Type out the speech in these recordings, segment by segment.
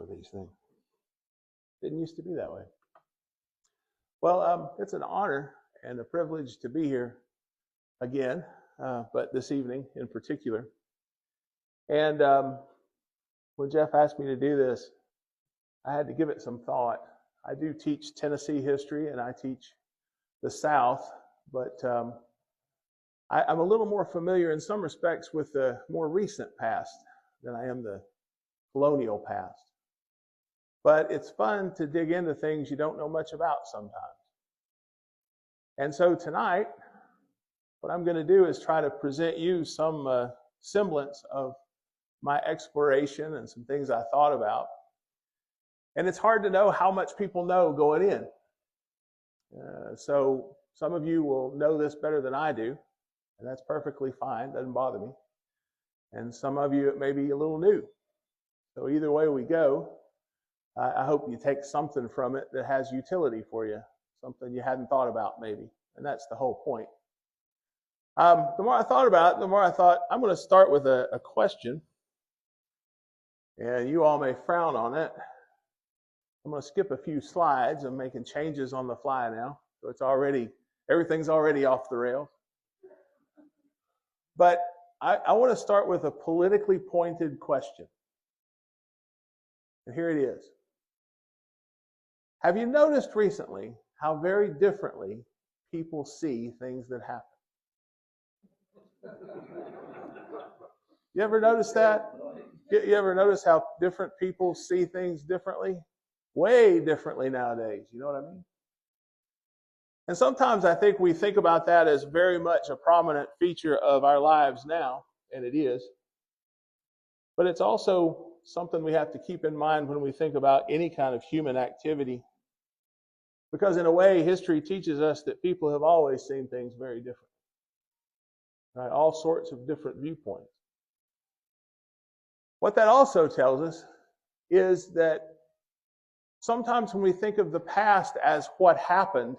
for these things. Didn't used to be that way. Well, it's an honor and a privilege to be here again, but this evening in particular. And when Jeff asked me to do this, I had to give it some thought. I do teach Tennessee history and I teach the South, but I'm a little more familiar in some respects with the more recent past than I am the colonial past. But it's fun to dig into things you don't know much about sometimes. And so tonight, what I'm going to do is try to present you some semblance of my exploration and some things I thought about. And it's hard to know how much people know going in. So some of you will know this better than I do, and that's perfectly fine, doesn't bother me. And some of you, it may be a little new. So either way we go, I hope you take something from it that has utility for you, something you hadn't thought about maybe, and that's the whole point. The more I thought about it, the more I thought, I'm going to start with a question, and you all may frown on it. I'm going to skip a few slides. I'm making changes on the fly now, so everything's already off the rails. But I want to start with a politically pointed question. And here it is. Have you noticed recently how very differently people see things that happen? You ever notice that? You ever notice how different people see things differently? Way differently nowadays, you know what I mean? And sometimes I think we think about that as very much a prominent feature of our lives now, and it is. But it's also something we have to keep in mind when we think about any kind of human activity. Because in a way, history teaches us that people have always seen things very different. Right? All sorts of different viewpoints. What that also tells us is that sometimes when we think of the past as what happened,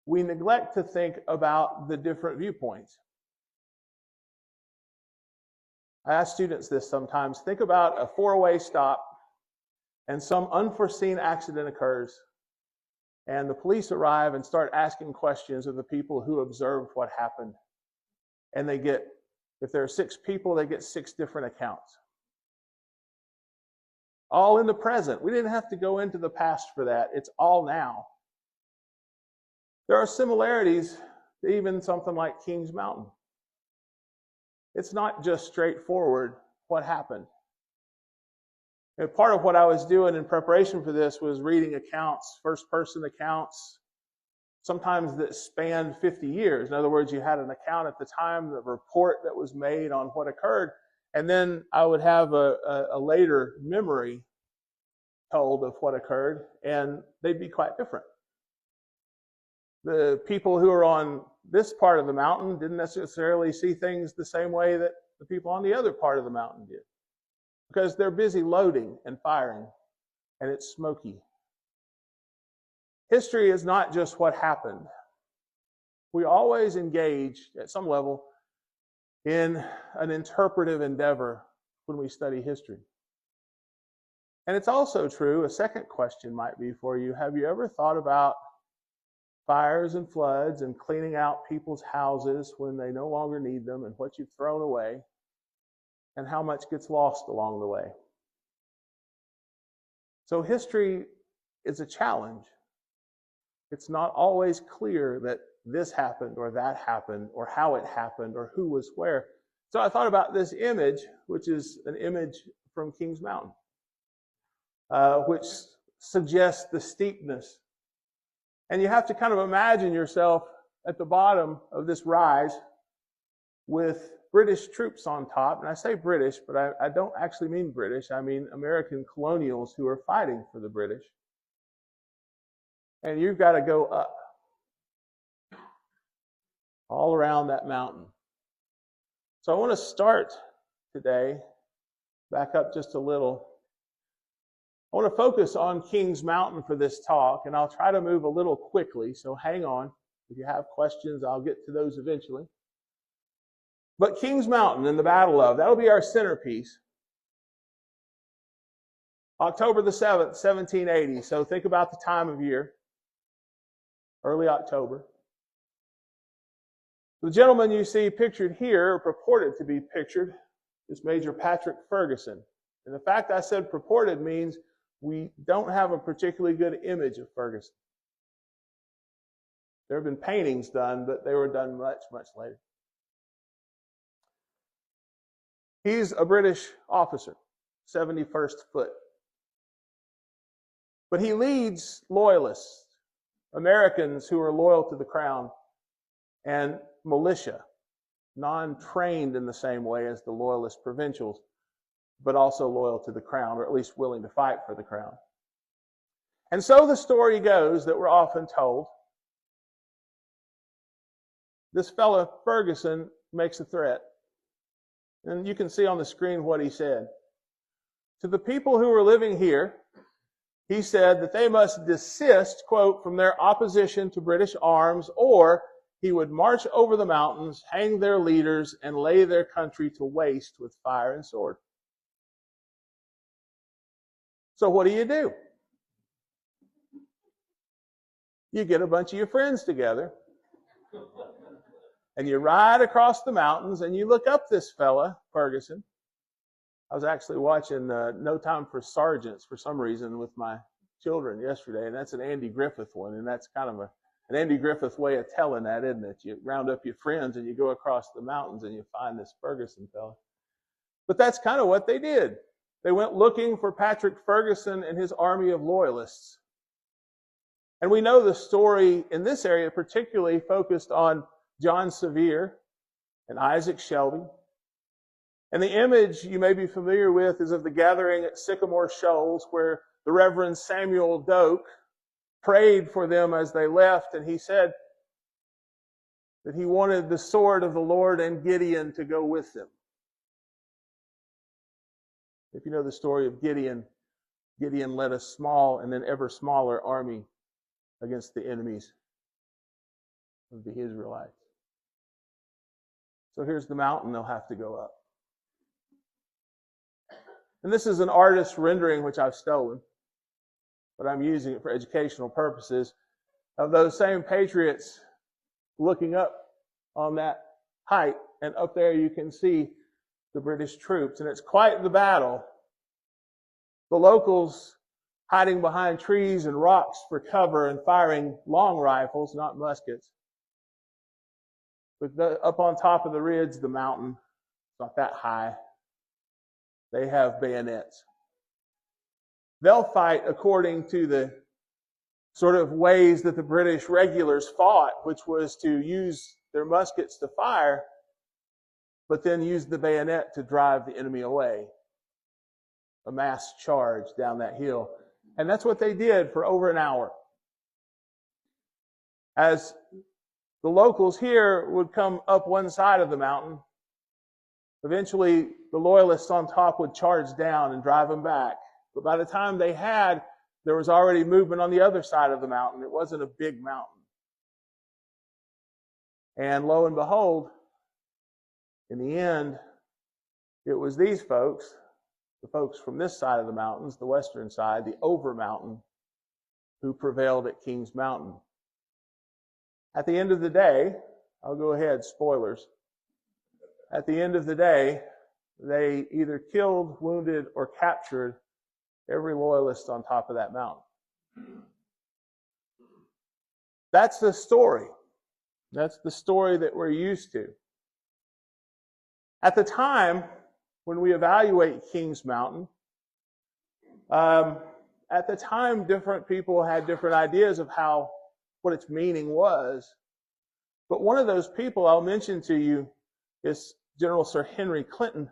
we neglect to think about the different viewpoints. I ask students this sometimes. Think about a four-way stop and some unforeseen accident occurs, and the police arrive and start asking questions of the people who observed what happened. And they get, if there are 6 people, they get 6 different accounts. All in the present. We didn't have to go into the past for that. It's all now. There are similarities to even something like Kings Mountain. It's not just straightforward what happened. And part of what I was doing in preparation for this was reading accounts, first-person accounts, sometimes that spanned 50 years. In other words, you had an account at the time, the report that was made on what occurred, and then I would have a later memory told of what occurred, and they'd be quite different. The people who are on this part of the mountain didn't necessarily see things the same way that the people on the other part of the mountain did, because they're busy loading and firing, and it's smoky. History is not just what happened. We always engage at some level in an interpretive endeavor when we study history. And it's also true, a second question might be for you, have you ever thought about fires and floods and cleaning out people's houses when they no longer need them and what you've thrown away and how much gets lost along the way? So history is a challenge. It's not always clear that this happened or that happened or how it happened or who was where. So I thought about this image, which is an image from Kings Mountain, which suggests the steepness. And you have to kind of imagine yourself at the bottom of this rise with British troops on top. And I say British, but I don't actually mean British. I mean American colonials who are fighting for the British. And you've got to go up all around that mountain. So I want to start today, back up just a little. I want to focus on Kings Mountain for this talk, and I'll try to move a little quickly, so hang on. If you have questions, I'll get to those eventually. But Kings Mountain and the Battle of, that'll be our centerpiece. October the 7th, 1780. So think about the time of year, early October. The gentleman you see pictured here, or purported to be pictured, is Major Patrick Ferguson. And the fact I said purported means we don't have a particularly good image of Ferguson. There have been paintings done, but they were done much, much later. He's a British officer, 71st Foot. But he leads loyalists, Americans who are loyal to the crown, and militia, non-trained in the same way as the loyalist provincials, but also loyal to the crown, or at least willing to fight for the crown. And so the story goes that we're often told. This fellow Ferguson makes a threat. And you can see on the screen what he said. To the people who were living here, he said that they must desist, quote, from their opposition to British arms, or he would march over the mountains, hang their leaders, and lay their country to waste with fire and sword. So what do? You get a bunch of your friends together, and you ride across the mountains, and you look up this fella, Ferguson. I was actually watching No Time for Sergeants for some reason with my children yesterday, and that's an Andy Griffith one, and that's kind of an Andy Griffith way of telling that, isn't it? You round up your friends, and you go across the mountains, and you find this Ferguson fella. But that's kind of what they did. They went looking for Patrick Ferguson and his army of loyalists. And we know the story in this area particularly focused on John Sevier and Isaac Shelby. And the image you may be familiar with is of the gathering at Sycamore Shoals, where the Reverend Samuel Doak prayed for them as they left, and he said that he wanted the sword of the Lord and Gideon to go with them. If you know the story of Gideon, Gideon led a small and then ever smaller army against the enemies of the Israelites. So here's the mountain they'll have to go up. And this is an artist's rendering, which I've stolen, but I'm using it for educational purposes, of those same patriots looking up on that height. And up there you can see the British troops. And it's quite the battle. The locals hiding behind trees and rocks for cover and firing long rifles, not muskets. But up on top of the ridge, the mountain, it's not that high. They have bayonets. They'll fight according to the sort of ways that the British regulars fought, which was to use their muskets to fire, but then use the bayonet to drive the enemy away. A mass charge down that hill. And that's what they did for over an hour. As the locals here would come up one side of the mountain, eventually the loyalists on top would charge down and drive them back. But by the time there was already movement on the other side of the mountain. It wasn't a big mountain. And lo and behold, in the end, it was these folks, the folks from this side of the mountains, the western side, the Overmountain, who prevailed at Kings Mountain. At the end of the day, I'll go ahead, spoilers. At the end of the day, they either killed, wounded, or captured every loyalist on top of that mountain. That's the story. That's the story that we're used to. At the time, when we evaluate Kings Mountain, at the time, different people had different ideas of what its meaning was. But one of those people I'll mention to you is General Sir Henry Clinton.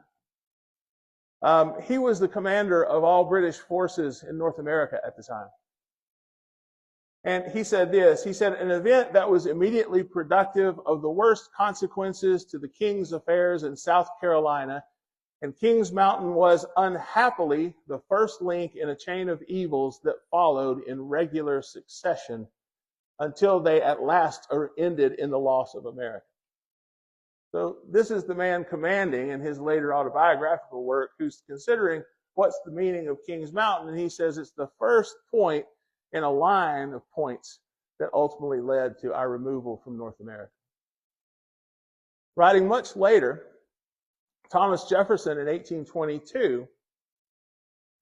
He was the commander of all British forces in North America at the time. And he said this, he said, an event that was immediately productive of the worst consequences to the King's affairs in South Carolina, and Kings Mountain was unhappily the first link in a chain of evils that followed in regular succession until they at last are ended in the loss of America. So this is the man commanding in his later autobiographical work who's considering what's the meaning of Kings Mountain? And he says it's the first point in a line of points that ultimately led to our removal from North America. Writing much later, Thomas Jefferson in 1822,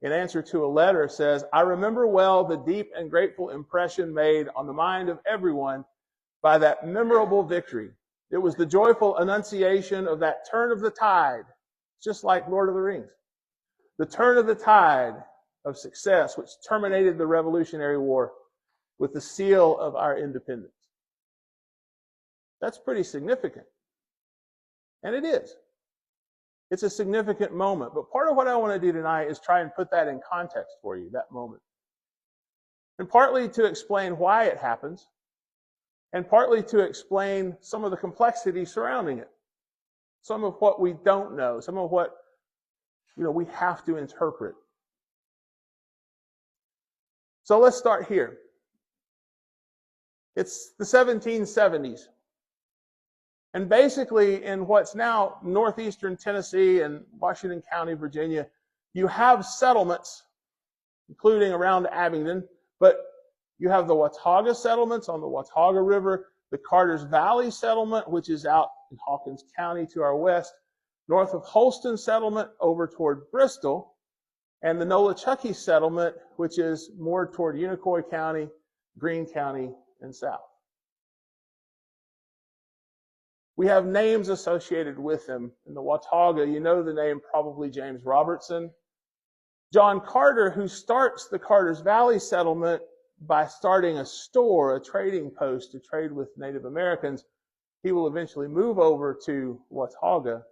in answer to a letter, says, "I remember well the deep and grateful impression made on the mind of everyone by that memorable victory. It was the joyful annunciation of that turn of the tide," just like Lord of the Rings, "the turn of the tide of success which terminated the Revolutionary War with the seal of our independence." That's pretty significant. And it is. It's a significant moment. But part of what I want to do tonight is try and put that in context for you, that moment. And partly to explain why it happens, and partly to explain some of the complexity surrounding it. Some of what we don't know, some of what we have to interpret. So let's start here. It's the 1770s. And basically, in what's now northeastern Tennessee and Washington County, Virginia, you have settlements, including around Abingdon, but you have the Watauga settlements on the Watauga River, the Carter's Valley settlement, which is out in Hawkins County to our west, north of Holston settlement over toward Bristol, and the Nolichucky settlement, which is more toward Unicoi County, Greene County, and south. We have names associated with them. In the Watauga, you know the name probably James Robertson. John Carter, who starts the Carter's Valley settlement by starting a store, a trading post to trade with Native Americans, he will eventually move over to Watauga.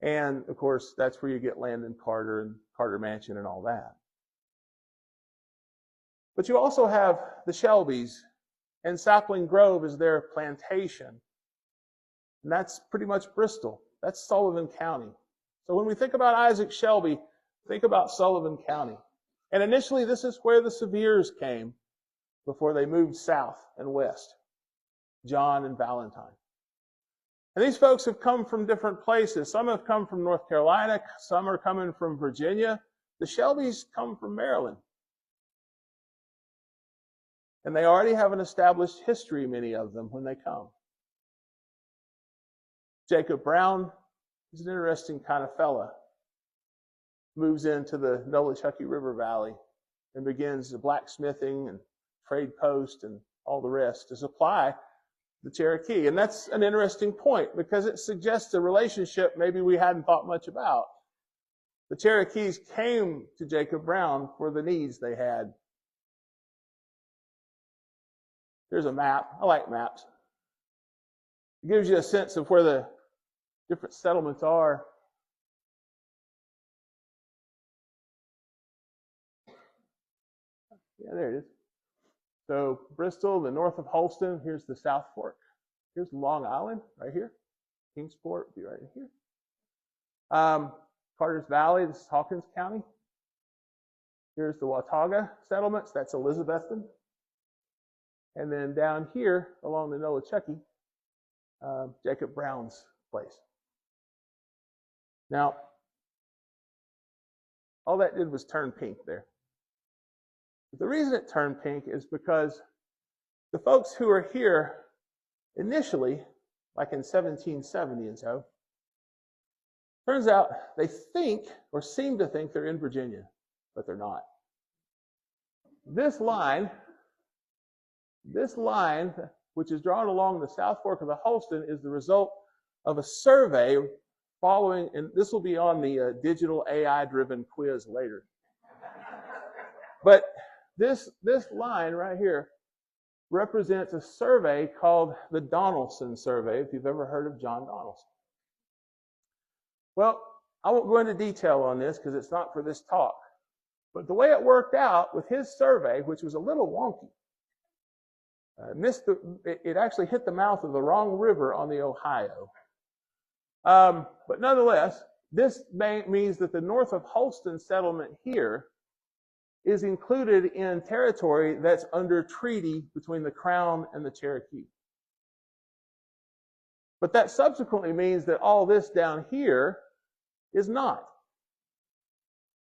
And, of course, that's where you get Landon Carter and Carter Mansion and all that. But you also have the Shelbys, and Sapling Grove is their plantation. And that's pretty much Bristol. That's Sullivan County. So when we think about Isaac Shelby, think about Sullivan County. And initially, this is where the Severes came before they moved south and west, John and Valentine. And these folks have come from different places. Some have come from North Carolina. Some are coming from Virginia. The Shelbys come from Maryland. And they already have an established history, many of them, when they come. Jacob Brown is an interesting kind of fella. Moves into the Nolichucky River Valley and begins the blacksmithing and trade post and all the rest to supply the Cherokee. And that's an interesting point because it suggests a relationship maybe we hadn't thought much about. The Cherokees came to Jacob Brown for the needs they had. Here's a map. I like maps. It gives you a sense of where the different settlements are. Yeah, there it is. So Bristol, the north of Holston, here's the South Fork. Here's Long Island, right here. Kingsport would be right here. Carter's Valley, this is Hawkins County. Here's the Watauga settlements, that's Elizabethton. And then down here, along the Nolichucky, Jacob Brown's place. Now, all that did was turn pink there. But the reason it turned pink is because the folks who are here initially, like in 1770 and so, turns out they think or seem to think they're in Virginia, but they're not. This line, which is drawn along the South Fork of the Holston, is the result of a survey following, and this will be on the digital AI-driven quiz later. But this line right here represents a survey called the Donaldson Survey, if you've ever heard of John Donaldson. Well, I won't go into detail on this because it's not for this talk. But the way it worked out with his survey, which was a little wonky, it actually hit the mouth of the wrong river on the Ohio. But nonetheless, this means that the north of Holston settlement here is included in territory that's under treaty between the Crown and the Cherokee. But that subsequently means that all this down here is not.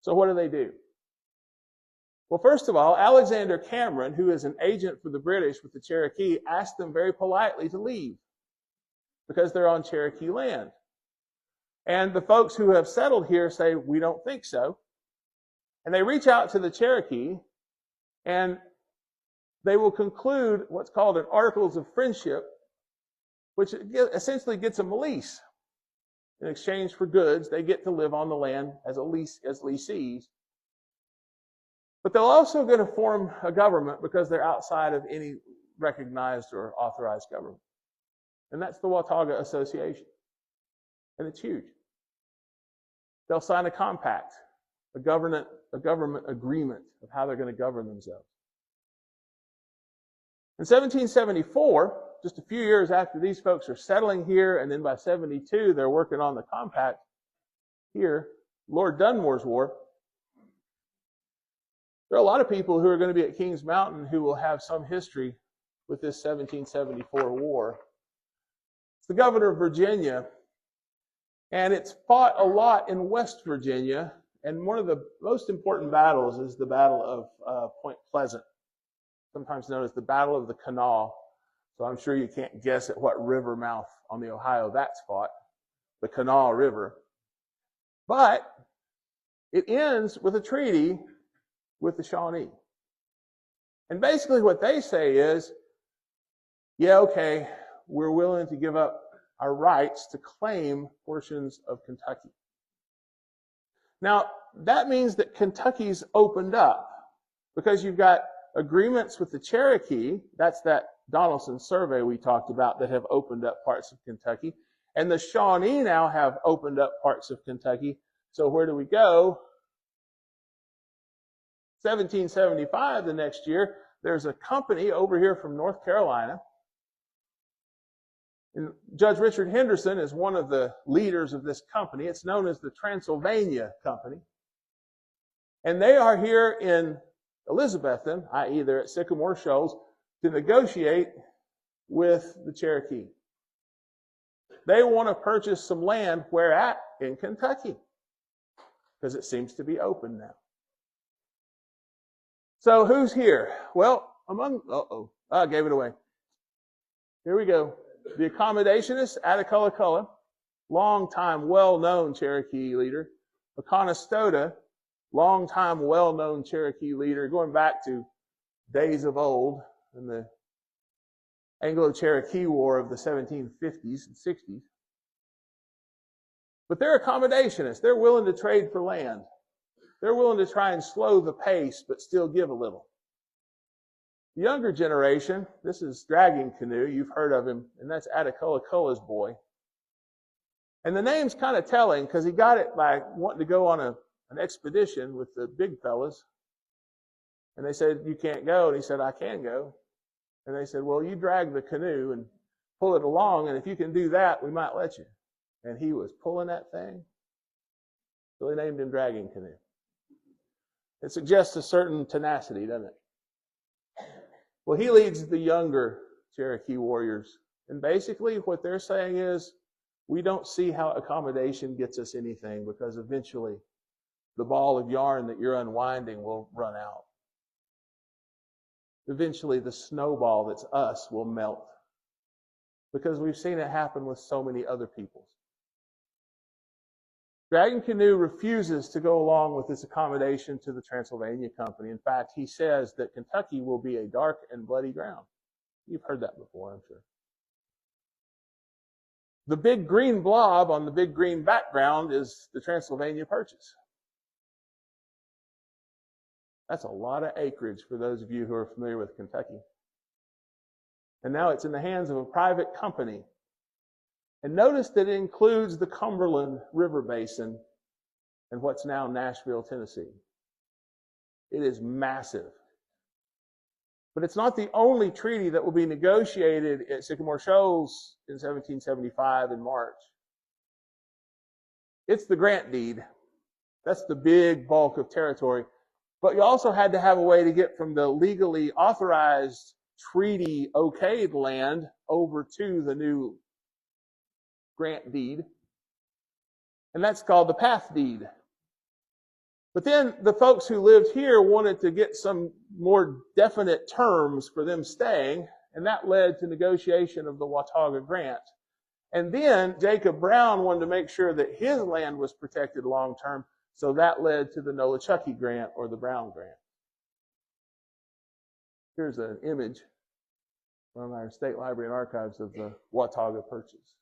So what do? Well, first of all, Alexander Cameron, who is an agent for the British with the Cherokee, asked them very politely to leave because they're on Cherokee land. And the folks who have settled here say, we don't think so. And they reach out to the Cherokee, and they will conclude what's called an Articles of Friendship, which essentially gets them a lease. In exchange for goods, they get to live on the land as lessees. But they're also going to form a government because they're outside of any recognized or authorized government. And that's the Watauga Association. And it's huge. They'll sign a compact, a government agreement of how they're going to govern themselves. In 1774, just a few years after these folks are settling here, and then by 72, they're working on the compact here, Lord Dunmore's War. There are a lot of people who are going to be at Kings Mountain who will have some history with this 1774 war. It's the governor of Virginia, and it's fought a lot in West Virginia, and one of the most important battles is the Battle of Point Pleasant, sometimes known as the Battle of the Kanawha. So I'm sure you can't guess at what river mouth on the Ohio that's fought, the Kanawha River. But it ends with a treaty with the Shawnee. And basically what they say is, yeah, okay, we're willing to give up our rights to claim portions of Kentucky. Now, that means that Kentucky's opened up because you've got agreements with the Cherokee, that's that Donaldson survey we talked about, that have opened up parts of Kentucky. And the Shawnee now have opened up parts of Kentucky. So where do we go? 1775, the next year, there's a company over here from North Carolina. And Judge Richard Henderson is one of the leaders of this company. It's known as the Transylvania Company. And they are here in Elizabethton, i.e. they're at Sycamore Shoals, to negotiate with the Cherokee. They want to purchase some land. Where at? In Kentucky. Because it seems to be open now. So who's here? Well, I gave it away. Here we go. The accommodationist, Attacullaculla, long-time well-known Cherokee leader. Aconostota, long-time well-known Cherokee leader, going back to days of old in the Anglo-Cherokee War of the 1750s and 60s. But they're accommodationists. They're willing to trade for land. They're willing to try and slow the pace, but still give a little. The younger generation, this is Dragging Canoe. You've heard of him, and that's Attacullaculla's boy. And the name's kind of telling because he got it by wanting to go on an expedition with the big fellas. And they said, you can't go. And he said, I can go. And they said, well, you drag the canoe and pull it along, and if you can do that, we might let you. And he was pulling that thing. So they named him Dragging Canoe. It suggests a certain tenacity, doesn't it? Well, he leads the younger Cherokee warriors. And basically what they're saying is, we don't see how accommodation gets us anything because eventually the ball of yarn that you're unwinding will run out. Eventually the snowball that's us will melt because we've seen it happen with so many other peoples. Dragging Canoe refuses to go along with this accommodation to the Transylvania Company. In fact, he says that Kentucky will be a dark and bloody ground. You've heard that before, I'm sure. The big green blob on the big green background is the Transylvania Purchase. That's a lot of acreage for those of you who are familiar with Kentucky. And now it's in the hands of a private company. And notice that it includes the Cumberland River Basin and what's now Nashville, Tennessee. It is massive. But it's not the only treaty that will be negotiated at Sycamore Shoals in 1775 in March. It's the grant deed. That's the big bulk of territory. But you also had to have a way to get from the legally authorized treaty okayed land over to the new grant deed. And that's called the path deed. But then the folks who lived here wanted to get some more definite terms for them staying, and that led to negotiation of the Watauga Grant. And then Jacob Brown wanted to make sure that his land was protected long term, so that led to the Nolichucky Grant or the Brown Grant. Here's an image from our State Library and Archives of the Watauga Purchase.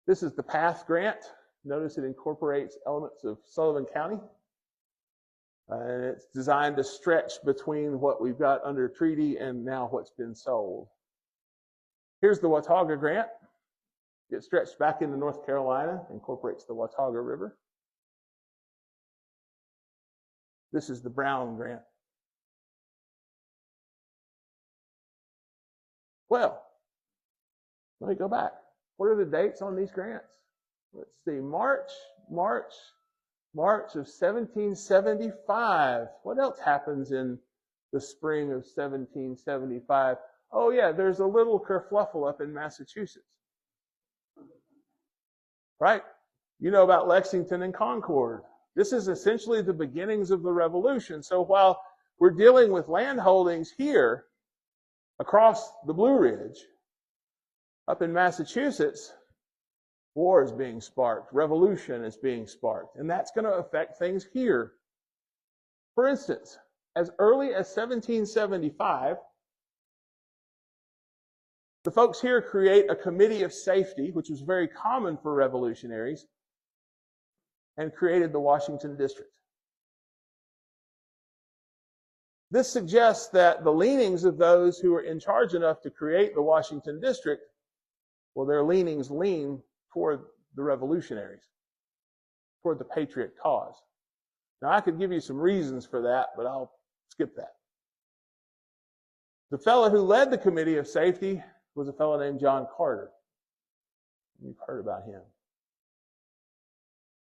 This is the Path Grant. Notice it incorporates elements of Sullivan County. And it's designed to stretch between what we've got under treaty and now what's been sold. Here's the Watauga Grant. It stretched back into North Carolina, incorporates the Watauga River. This is the Brown Grant. Well, let me go back. What are the dates on these grants? Let's see, March of 1775. What else happens in the spring of 1775? Oh yeah, there's a little kerfluffle up in Massachusetts. Right? You know about Lexington and Concord. This is essentially the beginnings of the Revolution. So while we're dealing with land holdings here across the Blue Ridge, up in Massachusetts, war is being sparked, revolution is being sparked, and that's going to affect things here. For instance, as early as 1775, the folks here create a committee of safety, which was very common for revolutionaries, and created the Washington District. This suggests that the leanings of those who were in charge enough to create the Washington District, well, their leanings lean toward the revolutionaries, toward the patriot cause. Now, I could give you some reasons for that, but I'll skip that. The fellow who led the Committee of Safety was a fellow named John Carter. You've heard about him.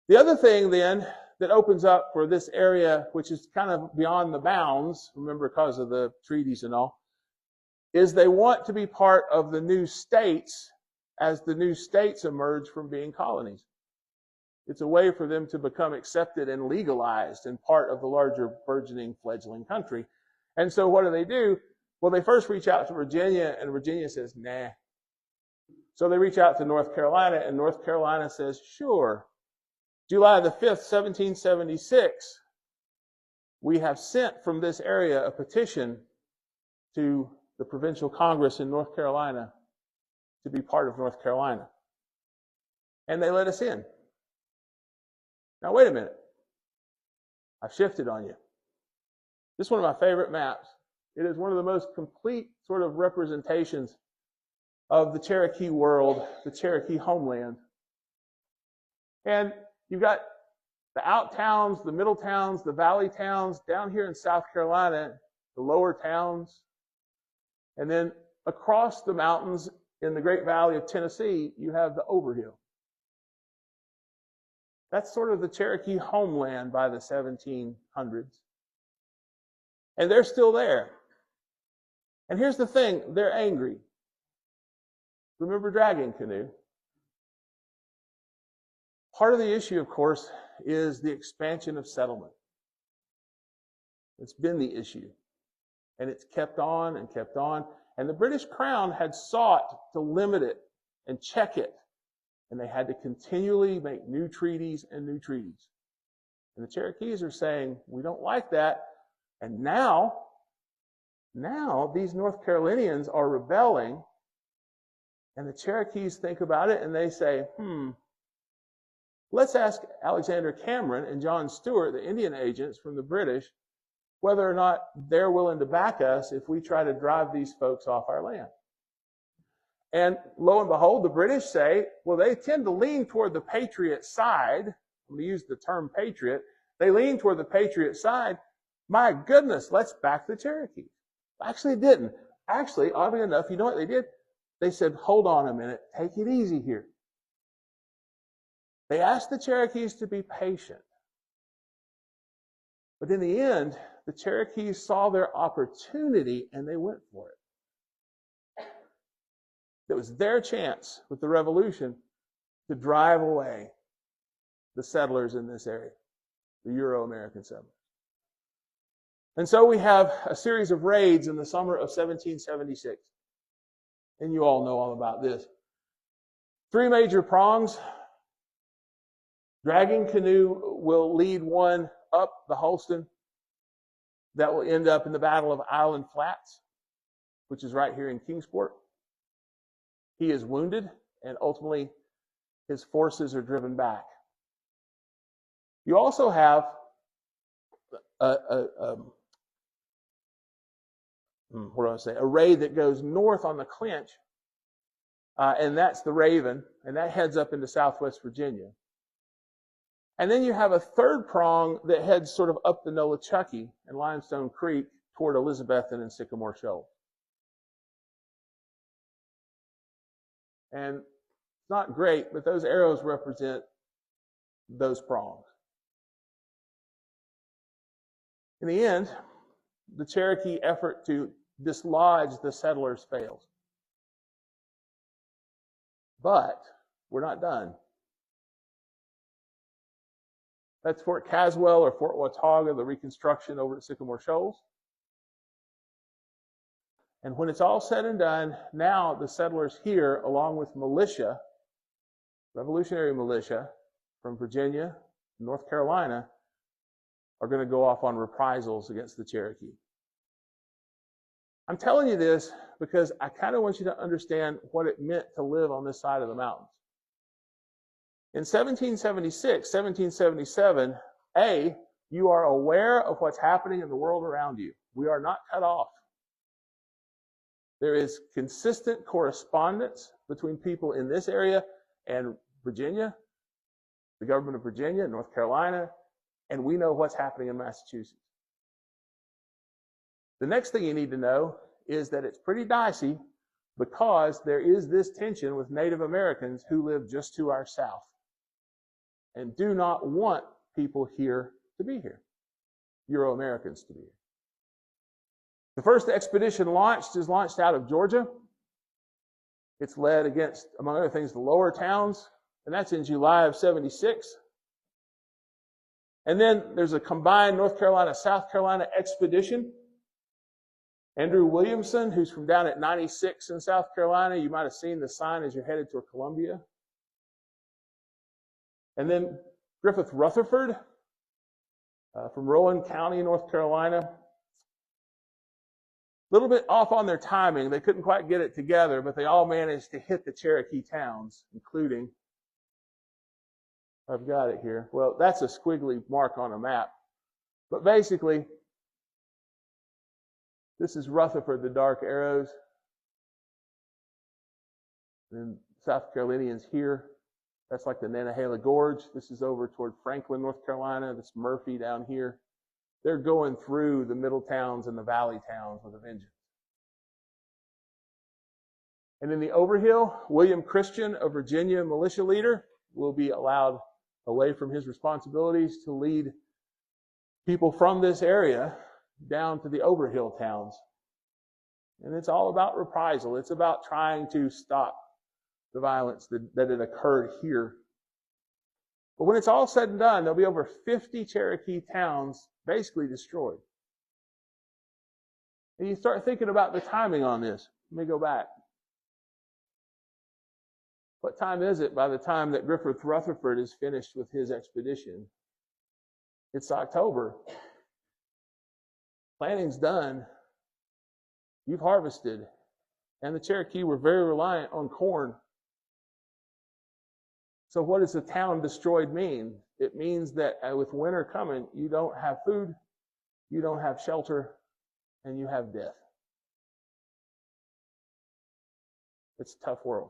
The other thing, then, that opens up for this area, which is kind of beyond the bounds, remember, because of the treaties and all, is they want to be part of the new states as the new states emerge from being colonies. It's a way for them to become accepted and legalized and part of the larger burgeoning fledgling country. And so what do? Well, they first reach out to Virginia, and Virginia says, nah. So they reach out to North Carolina, and North Carolina says, sure. July the 5th, 1776, we have sent from this area a petition to the Provincial Congress in North Carolina to be part of North Carolina. And they let us in. Now, wait a minute. I've shifted on you. This is one of my favorite maps. It is one of the most complete sort of representations of the Cherokee world, the Cherokee homeland. And you've got the out towns, the middle towns, the valley towns, down here in South Carolina, the lower towns. And then across the mountains in the Great Valley of Tennessee, you have the Overhill. That's sort of the Cherokee homeland by the 1700s. And they're still there. And here's the thing, they're angry. Remember Dragging Canoe? Part of the issue, of course, is the expansion of settlement. It's been the issue. And it's kept on and kept on. And the British Crown had sought to limit it and check it. And they had to continually make new treaties and new treaties. And the Cherokees are saying, we don't like that. And now these North Carolinians are rebelling. And the Cherokees think about it and they say, let's ask Alexander Cameron and John Stewart, the Indian agents from the British, whether or not they're willing to back us if we try to drive these folks off our land. And lo and behold, the British say, well, they tend to lean toward the patriot side. I'm going to use the term patriot. They lean toward the patriot side. My goodness, let's back the Cherokees. Actually, it didn't. Actually, oddly enough, you know what they did? They said, hold on a minute, take it easy here. They asked the Cherokees to be patient. But in the end, the Cherokees saw their opportunity and they went for it. It was their chance with the revolution to drive away the settlers in this area. the Euro-American settlers. And so we have a series of raids in the summer of 1776. And you all know all about this. 3 major prongs. Dragging canoe will lead one up the Holston. That will end up in the Battle of Island Flats, which is right here in Kingsport. He is wounded, and ultimately his forces are driven back. You also have a raid that goes north on the Clinch, and that's the Raven, and that heads up into southwest Virginia. And then you have a third prong that heads sort of up the Nolichucky and Limestone Creek toward Elizabethton and Sycamore Shoals. And it's not great, but those arrows represent those prongs. In the end, the Cherokee effort to dislodge the settlers fails. But we're not done. That's Fort Caswell or Fort Watauga, the reconstruction over at Sycamore Shoals. And when it's all said and done, now the settlers here, along with militia, revolutionary militia from Virginia, North Carolina, are going to go off on reprisals against the Cherokee. I'm telling you this because I kind of want you to understand what it meant to live on this side of the mountains. In 1776, 1777, you are aware of what's happening in the world around you. We are not cut off. There is consistent correspondence between people in this area and Virginia, the government of Virginia, North Carolina, and we know what's happening in Massachusetts. The next thing you need to know is that it's pretty dicey because there is this tension with Native Americans who live just to our south and do not want people here to be here, Euro-Americans to be here. The first expedition is launched out of Georgia. It's led against, among other things, the lower towns, and that's in July of 76. And then there's a combined North Carolina, South Carolina expedition. Andrew Williamson, who's from down at 96 in South Carolina, you might have seen the sign as you're headed toward Columbia. And then Griffith Rutherford from Rowan County, North Carolina. A little bit off on their timing. They couldn't quite get it together, but they all managed to hit the Cherokee towns, including, I've got it here. Well, that's a squiggly mark on a map. But basically, this is Rutherford, the dark arrows. And South Carolinians here. That's like the Nantahala Gorge. This is over toward Franklin, North Carolina. This Murphy down here. They're going through the middle towns and the valley towns with a vengeance. And in the Overhill, William Christian, a Virginia militia leader, will be allowed away from his responsibilities to lead people from this area down to the Overhill towns. And it's all about reprisal. It's about trying to stop the violence that had occurred here. But when it's all said and done, there'll be over 50 Cherokee towns basically destroyed. And you start thinking about the timing on this. Let me go back. What time is it by the time that Griffith Rutherford is finished with his expedition? It's October. Planning's done. You've harvested. And the Cherokee were very reliant on corn. So what does the town destroyed mean? It means that with winter coming, you don't have food, you don't have shelter, and you have death. It's a tough world.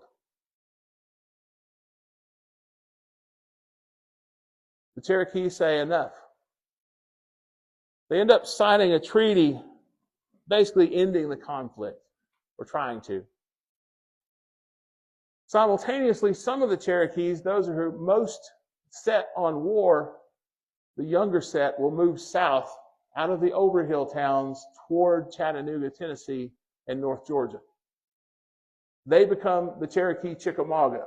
The Cherokee say enough. They end up signing a treaty basically ending the conflict, or trying to. Simultaneously, some of the Cherokees, those who are most set on war, the younger set, will move south out of the Overhill towns toward Chattanooga, Tennessee, and North Georgia. They become the Cherokee Chickamauga,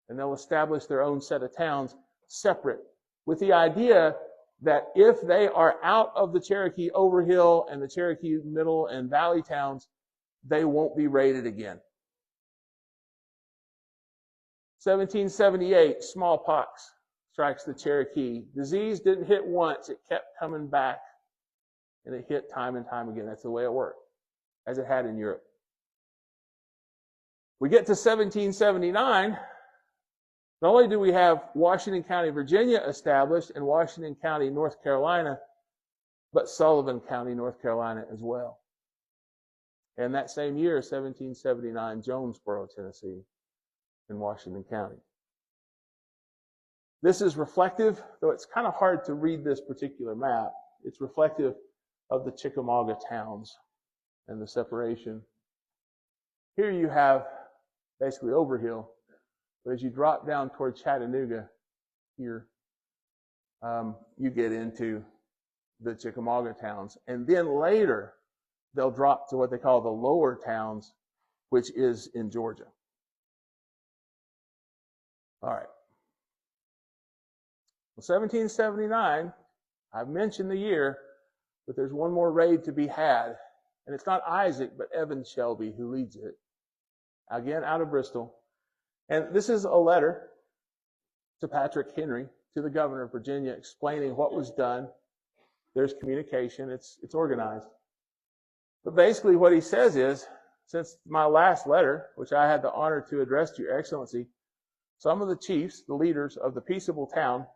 and they'll establish their own set of towns separate, with the idea that if they are out of the Cherokee Overhill and the Cherokee Middle and Valley towns, they won't be raided again. 1778, smallpox strikes the Cherokee. Disease didn't hit once, it kept coming back, and it hit time and time again. That's the way it worked, as it had in Europe. We get to 1779, not only do we have Washington County, Virginia established and Washington County, North Carolina, but Sullivan County, North Carolina as well. And that same year, 1779, Jonesboro, Tennessee, in Washington County. This is reflective, though it's kind of hard to read this particular map, it's reflective of the Chickamauga towns and the separation. Here you have basically Overhill, but as you drop down toward Chattanooga here, you get into the Chickamauga towns. And then later, they'll drop to what they call the lower towns, which is in Georgia. All right. Well, 1779, I've mentioned the year, but there's one more raid to be had. And it's not Isaac, but Evan Shelby who leads it. Again, out of Bristol. And this is a letter to Patrick Henry, to the governor of Virginia, explaining what was done. There's communication. It's organized. But basically what he says is, since my last letter, which I had the honor to address to Your Excellency, some of the chiefs, the leaders of the peaceable town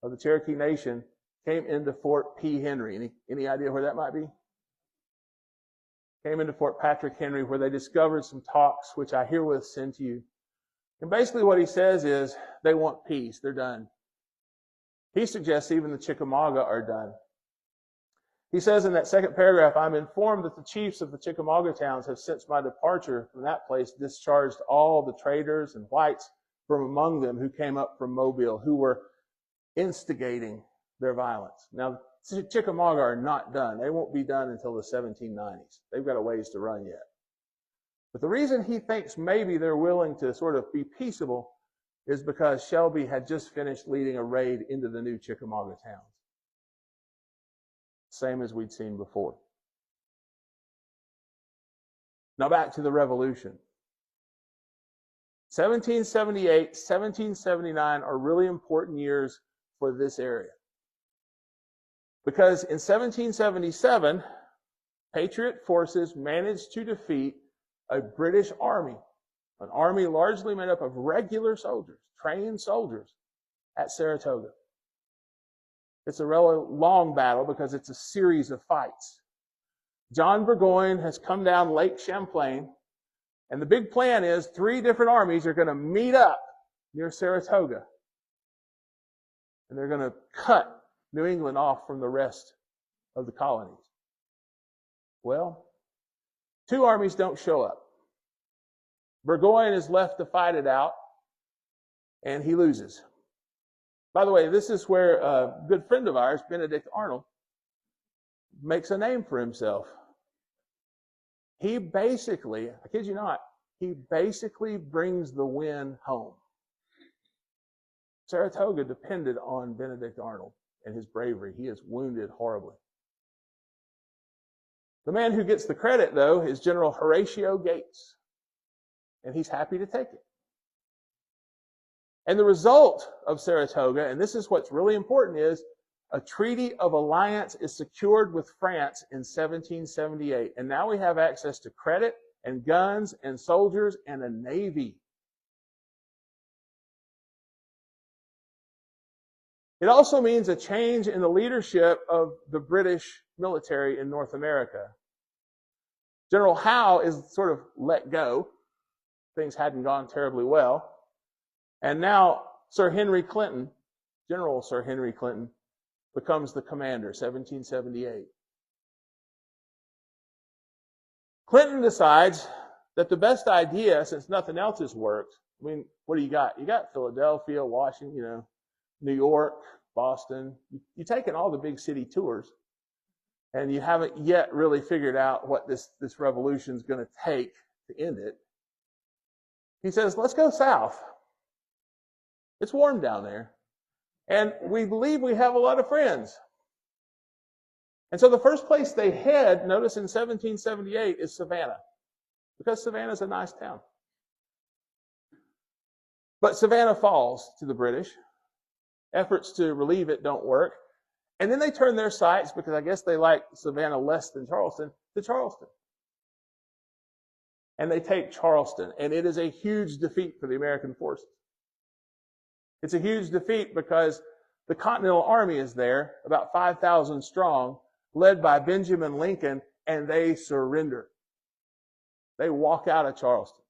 of the Cherokee Nation, came into Fort P. Henry. Any idea where that might be? Came into Fort Patrick Henry, where they discovered some talks, which I herewith send to you. And basically what he says is, they want peace. They're done. He suggests even the Chickamauga are done. He says in that second paragraph, I'm informed that the chiefs of the Chickamauga towns have since my departure from that place discharged all the traders and whites from among them who came up from Mobile, who were instigating their violence. Now, Chickamauga are not done. They won't be done until the 1790s. They've got a ways to run yet. But the reason he thinks maybe they're willing to sort of be peaceable is because Shelby had just finished leading a raid into the new Chickamauga towns. Same as we'd seen before. Now back to the Revolution. 1778, 1779 are really important years for this area. Because in 1777, Patriot forces managed to defeat a British army, an army largely made up of regular soldiers, trained soldiers, at Saratoga. It's a really long battle because it's a series of fights. John Burgoyne has come down Lake Champlain, and the big plan is 3 different armies are going to meet up near Saratoga. And they're going to cut New England off from the rest of the colonies. Well, 2 armies don't show up. Burgoyne is left to fight it out, and he loses. By the way, this is where a good friend of ours, Benedict Arnold, makes a name for himself. He basically, I kid you not, he basically brings the win home. Saratoga depended on Benedict Arnold and his bravery. He is wounded horribly. The man who gets the credit, though, is General Horatio Gates, and he's happy to take it. And the result of Saratoga, and this is what's really important, is a treaty of alliance is secured with France in 1778. And now we have access to credit and guns and soldiers and a navy. It also means a change in the leadership of the British military in North America. General Hale is sort of let go. Things hadn't gone terribly well. And now Sir Henry Clinton, General Sir Henry Clinton, becomes the commander, 1778. Clinton decides that the best idea, since nothing else has worked, I mean, what do you got? You got Philadelphia, Washington, New York, Boston. You've taken all the big city tours, and you haven't yet really figured out what this revolution is going to take to end it. He says, let's go south. It's warm down there. And we believe we have a lot of friends. And so the first place they head, notice in 1778, is Savannah, because Savannah's a nice town. But Savannah falls to the British. Efforts to relieve it don't work. And then they turn their sights, because I guess they like Savannah less than Charleston, to Charleston. And they take Charleston. And it is a huge defeat for the American forces. It's a huge defeat because the Continental Army is there, about 5,000 strong, led by Benjamin Lincoln, and they surrender. They walk out of Charleston.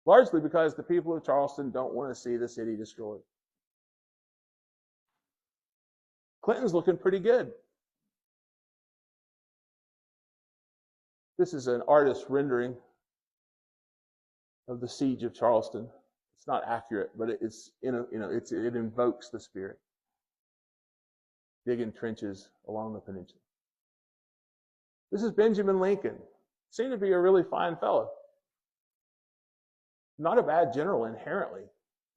Largely because the people of Charleston don't want to see the city destroyed. Clinton's looking pretty good. This is an artist's rendering of the siege of Charleston. It's not accurate, but it invokes the spirit. Digging trenches along the peninsula. This is Benjamin Lincoln. Seemed to be a really fine fellow. Not a bad general inherently.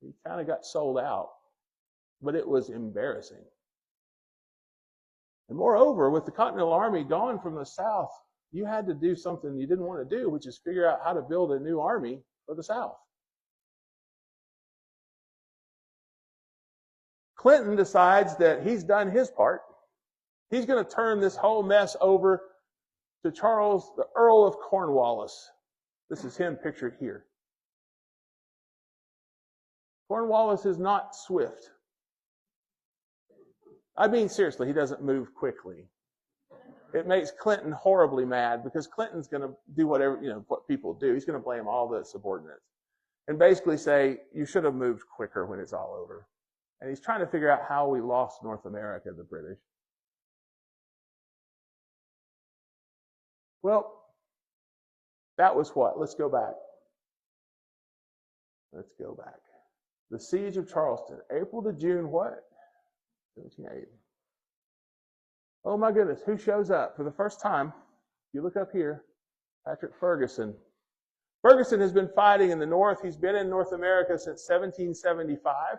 He kind of got sold out, but it was embarrassing. And moreover, with the Continental Army gone from the South, you had to do something you didn't want to do, which is figure out how to build a new army for the South. Clinton decides that he's done his part. He's going to turn this whole mess over to Charles, the Earl of Cornwallis. This is him pictured here. Cornwallis is not swift. I mean, seriously, he doesn't move quickly. It makes Clinton horribly mad because Clinton's going to do whatever, what people do. He's going to blame all the subordinates and basically say, you should have moved quicker when it's all over. And he's trying to figure out how we lost North America, the British. Well, that was what? Let's go back. Let's go back. The Siege of Charleston, April to June what? 1780. Oh my goodness, who shows up for the first time? If you look up here, Patrick Ferguson. Ferguson has been fighting in the North. He's been in North America since 1775.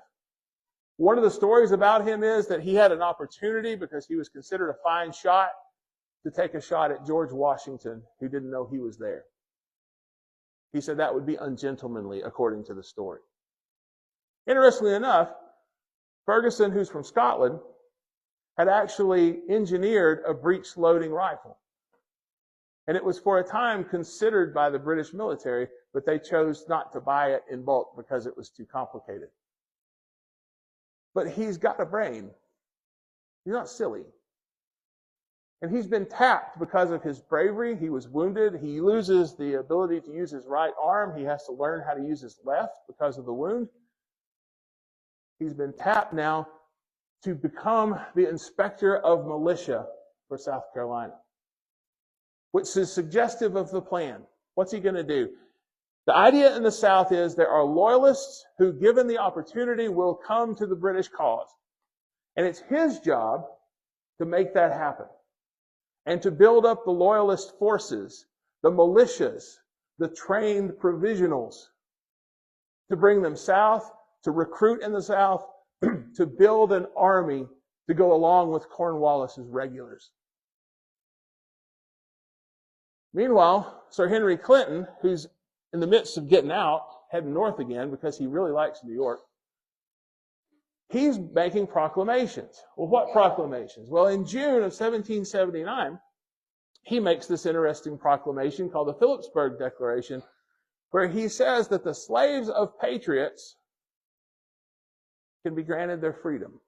One of the stories about him is that he had an opportunity, because he was considered a fine shot, to take a shot at George Washington, who didn't know he was there. He said that would be ungentlemanly, according to the story. Interestingly enough, Ferguson, who's from Scotland, had actually engineered a breech-loading rifle. And it was for a time considered by the British military, but they chose not to buy it in bulk because it was too complicated. But he's got a brain. He's not silly. And he's been tapped because of his bravery. He was wounded. He loses the ability to use his right arm. He has to learn how to use his left because of the wound. He's been tapped now to become the inspector of militia for South Carolina, which is suggestive of the plan. What's he going to do? The idea in the South is there are loyalists who, given the opportunity, will come to the British cause. And it's his job to make that happen and to build up the loyalist forces, the militias, the trained provisionals, to bring them south, to recruit in the South, to build an army to go along with Cornwallis's regulars. Meanwhile, Sir Henry Clinton, who's in the midst of getting out, heading north again because he really likes New York, he's making proclamations. Well, what proclamations? Well, in June of 1779, he makes this interesting proclamation called the Philipsburg Declaration, where he says that the slaves of patriots can be granted their freedom.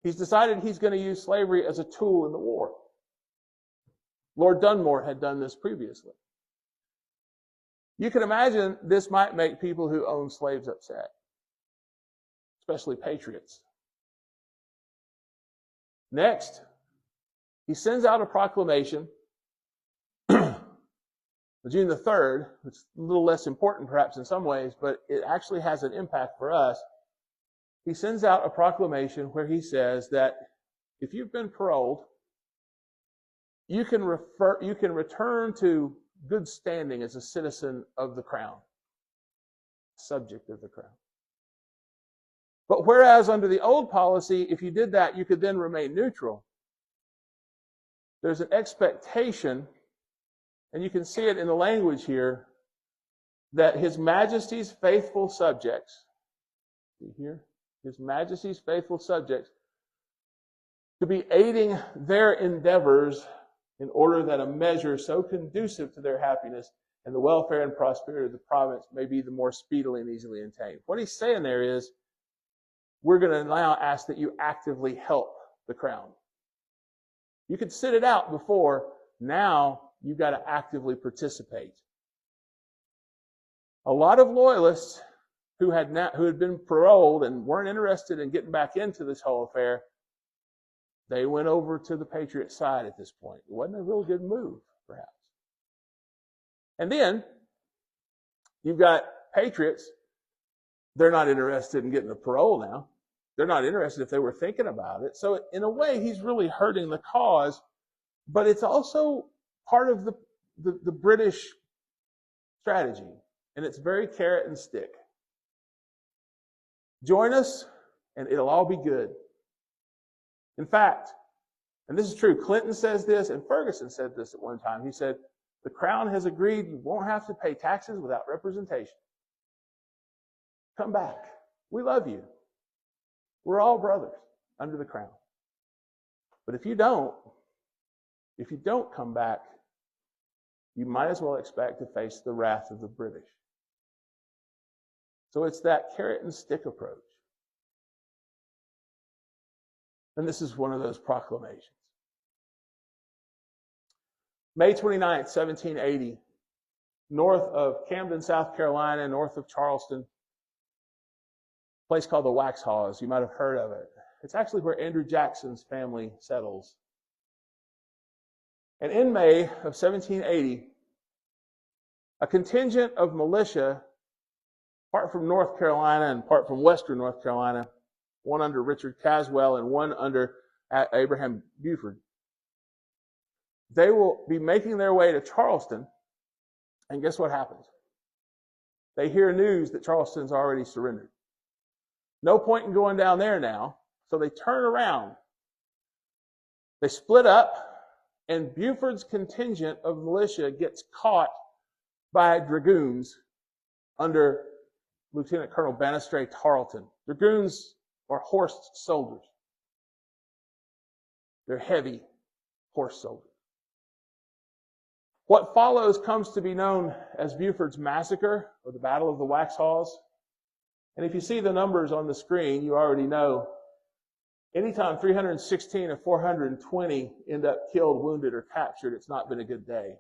He's decided he's going to use slavery as a tool in the war. Lord Dunmore had done this previously. You can imagine this might make people who own slaves upset, especially patriots. Next, he sends out a proclamation, June the 3rd, which is a little less important perhaps in some ways, but it actually has an impact for us. He sends out a proclamation where he says that if you've been paroled, you can return to good standing as a citizen of the crown, subject of the crown. But whereas under the old policy, if you did that, you could then remain neutral. There's an expectation, and you can see it in the language here, that His Majesty's faithful subjects, see here, His Majesty's faithful subjects, to be aiding their endeavors in order that a measure so conducive to their happiness and the welfare and prosperity of the province may be the more speedily and easily attained. What he's saying there is, we're going to now ask that you actively help the crown. You could sit it out before. Now you've got to actively participate. A lot of loyalists who had been paroled and weren't interested in getting back into this whole affair, they went over to the Patriot side at this point. It wasn't a real good move, perhaps. And then you've got Patriots. They're not interested in getting a parole now. They're not interested if they were thinking about it. So in a way, he's really hurting the cause, but it's also part of the British strategy, and it's very carrot and stick. Join us, and it'll all be good. In fact, and this is true, Clinton says this, and Ferguson said this at one time. He said, the Crown has agreed you won't have to pay taxes without representation. Come back. We love you. We're all brothers under the Crown. But if you don't come back, you might as well expect to face the wrath of the British. So it's that carrot and stick approach. And this is one of those proclamations. May 29th, 1780, north of Camden, South Carolina, north of Charleston, a place called the Waxhaws. You might have heard of it. It's actually where Andrew Jackson's family settles. And in May of 1780, a contingent of militia, part from North Carolina and part from western North Carolina, one under Richard Caswell and one under Abraham Buford, they will be making their way to Charleston, and guess what happens? They hear news that Charleston's already surrendered. No point in going down there now, so they turn around. They split up, and Buford's contingent of militia gets caught by dragoons under Lieutenant Colonel Banastre Tarleton. Dragoons are horse soldiers. They're heavy horse soldiers. What follows comes to be known as Buford's Massacre, or the Battle of the Waxhaws. And if you see the numbers on the screen, you already know anytime 316 of 420 end up killed, wounded, or captured, it's not been a good day.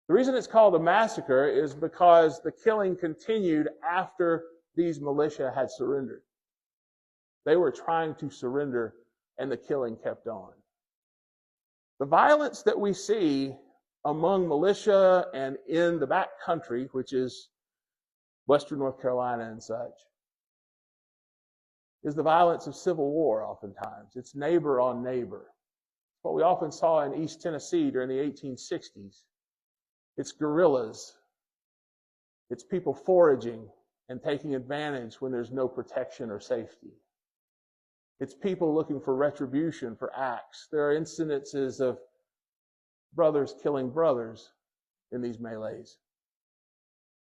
The reason it's called a massacre is because the killing continued after these militia had surrendered. They were trying to surrender, and the killing kept on. The violence that we see among militia and in the back country, which is western North Carolina and such, is the violence of civil war oftentimes. It's neighbor on neighbor. What we often saw in East Tennessee during the 1860s. It's guerrillas. It's people foraging and taking advantage when there's no protection or safety. It's people looking for retribution for acts. There are incidences of brothers killing brothers in these melees.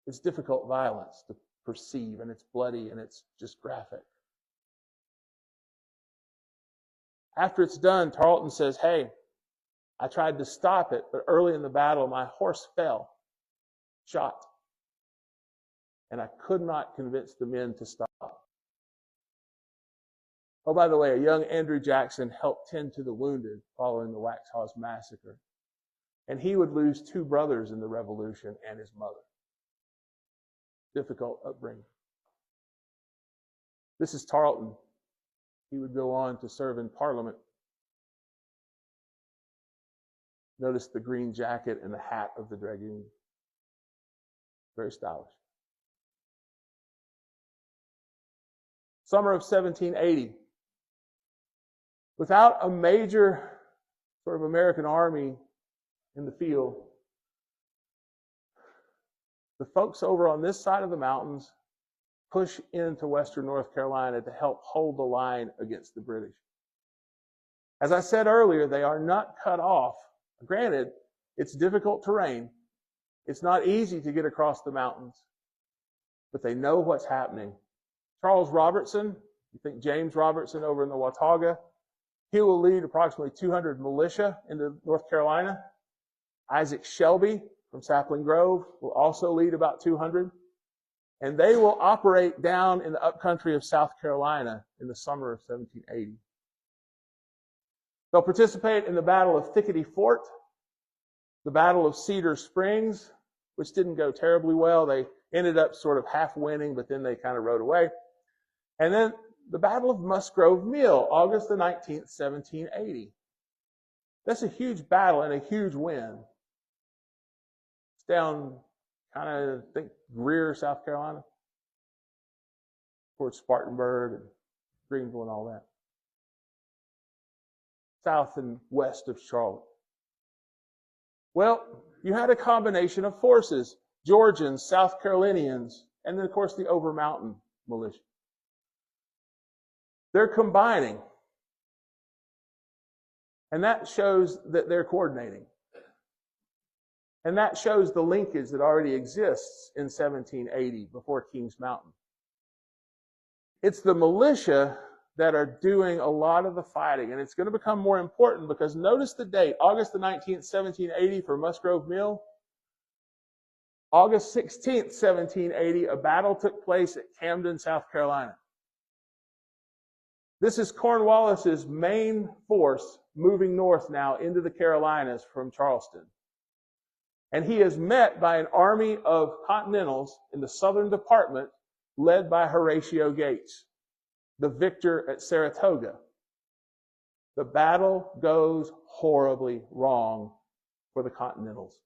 It's difficult violence to perceive, and it's bloody, and it's just graphic. After it's done, Tarleton says, hey, I tried to stop it, but early in the battle, my horse fell, shot. And I could not convince the men to stop. Oh, by the way, a young Andrew Jackson helped tend to the wounded following the Waxhaws Massacre. And he would lose 2 brothers in the Revolution and his mother. Difficult upbringing. This is Tarleton. He would go on to serve in Parliament. Notice the green jacket and the hat of the dragoon. Very stylish. Summer of 1780. Without a major sort of American army in the field, the folks over on this side of the mountains push into western North Carolina to help hold the line against the British. As I said earlier, they are not cut off. Granted, it's difficult terrain. It's not easy to get across the mountains, but they know what's happening. Charles Robertson, you think James Robertson over in the Watauga, he will lead approximately 200 militia into North Carolina. Isaac Shelby from Sapling Grove will also lead about 200. And they will operate down in the upcountry of South Carolina in the summer of 1780. They'll participate in the Battle of Thickety Fort, the Battle of Cedar Springs, which didn't go terribly well. They ended up sort of half winning, but then they kind of rode away. And then the Battle of Musgrove Mill, August the 19th, 1780. That's a huge battle and a huge win. It's down kind of, I think, Greer, South Carolina, towards Spartanburg and Greenville and all that. South and west of Charlotte. Well, you had a combination of forces, Georgians, South Carolinians, and then, of course, the Overmountain militia. They're combining. And that shows that they're coordinating. And that shows the linkage that already exists in 1780 before Kings Mountain. It's the militia that are doing a lot of the fighting. And it's going to become more important because notice the date, August the 19th, 1780 for Musgrove Mill. August 16th, 1780, a battle took place at Camden, South Carolina. This is Cornwallis's main force moving north now into the Carolinas from Charleston. And he is met by an army of Continentals in the Southern Department led by Horatio Gates, the victor at Saratoga. The battle goes horribly wrong for the Continentals.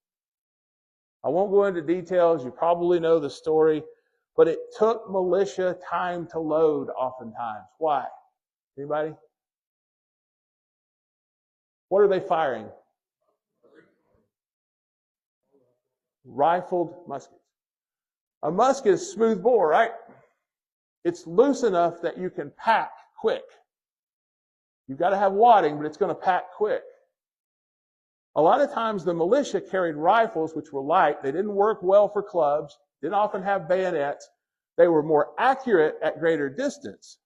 I won't go into details. You probably know the story. But it took militia time to load oftentimes. Why? Anybody? What are they firing? Rifled muskets. A musket is smooth bore, right? It's loose enough that you can pack quick. You've got to have wadding, but it's going to pack quick. A lot of times the militia carried rifles, which were light. They didn't work well for clubs, didn't often have bayonets. They were more accurate at greater distance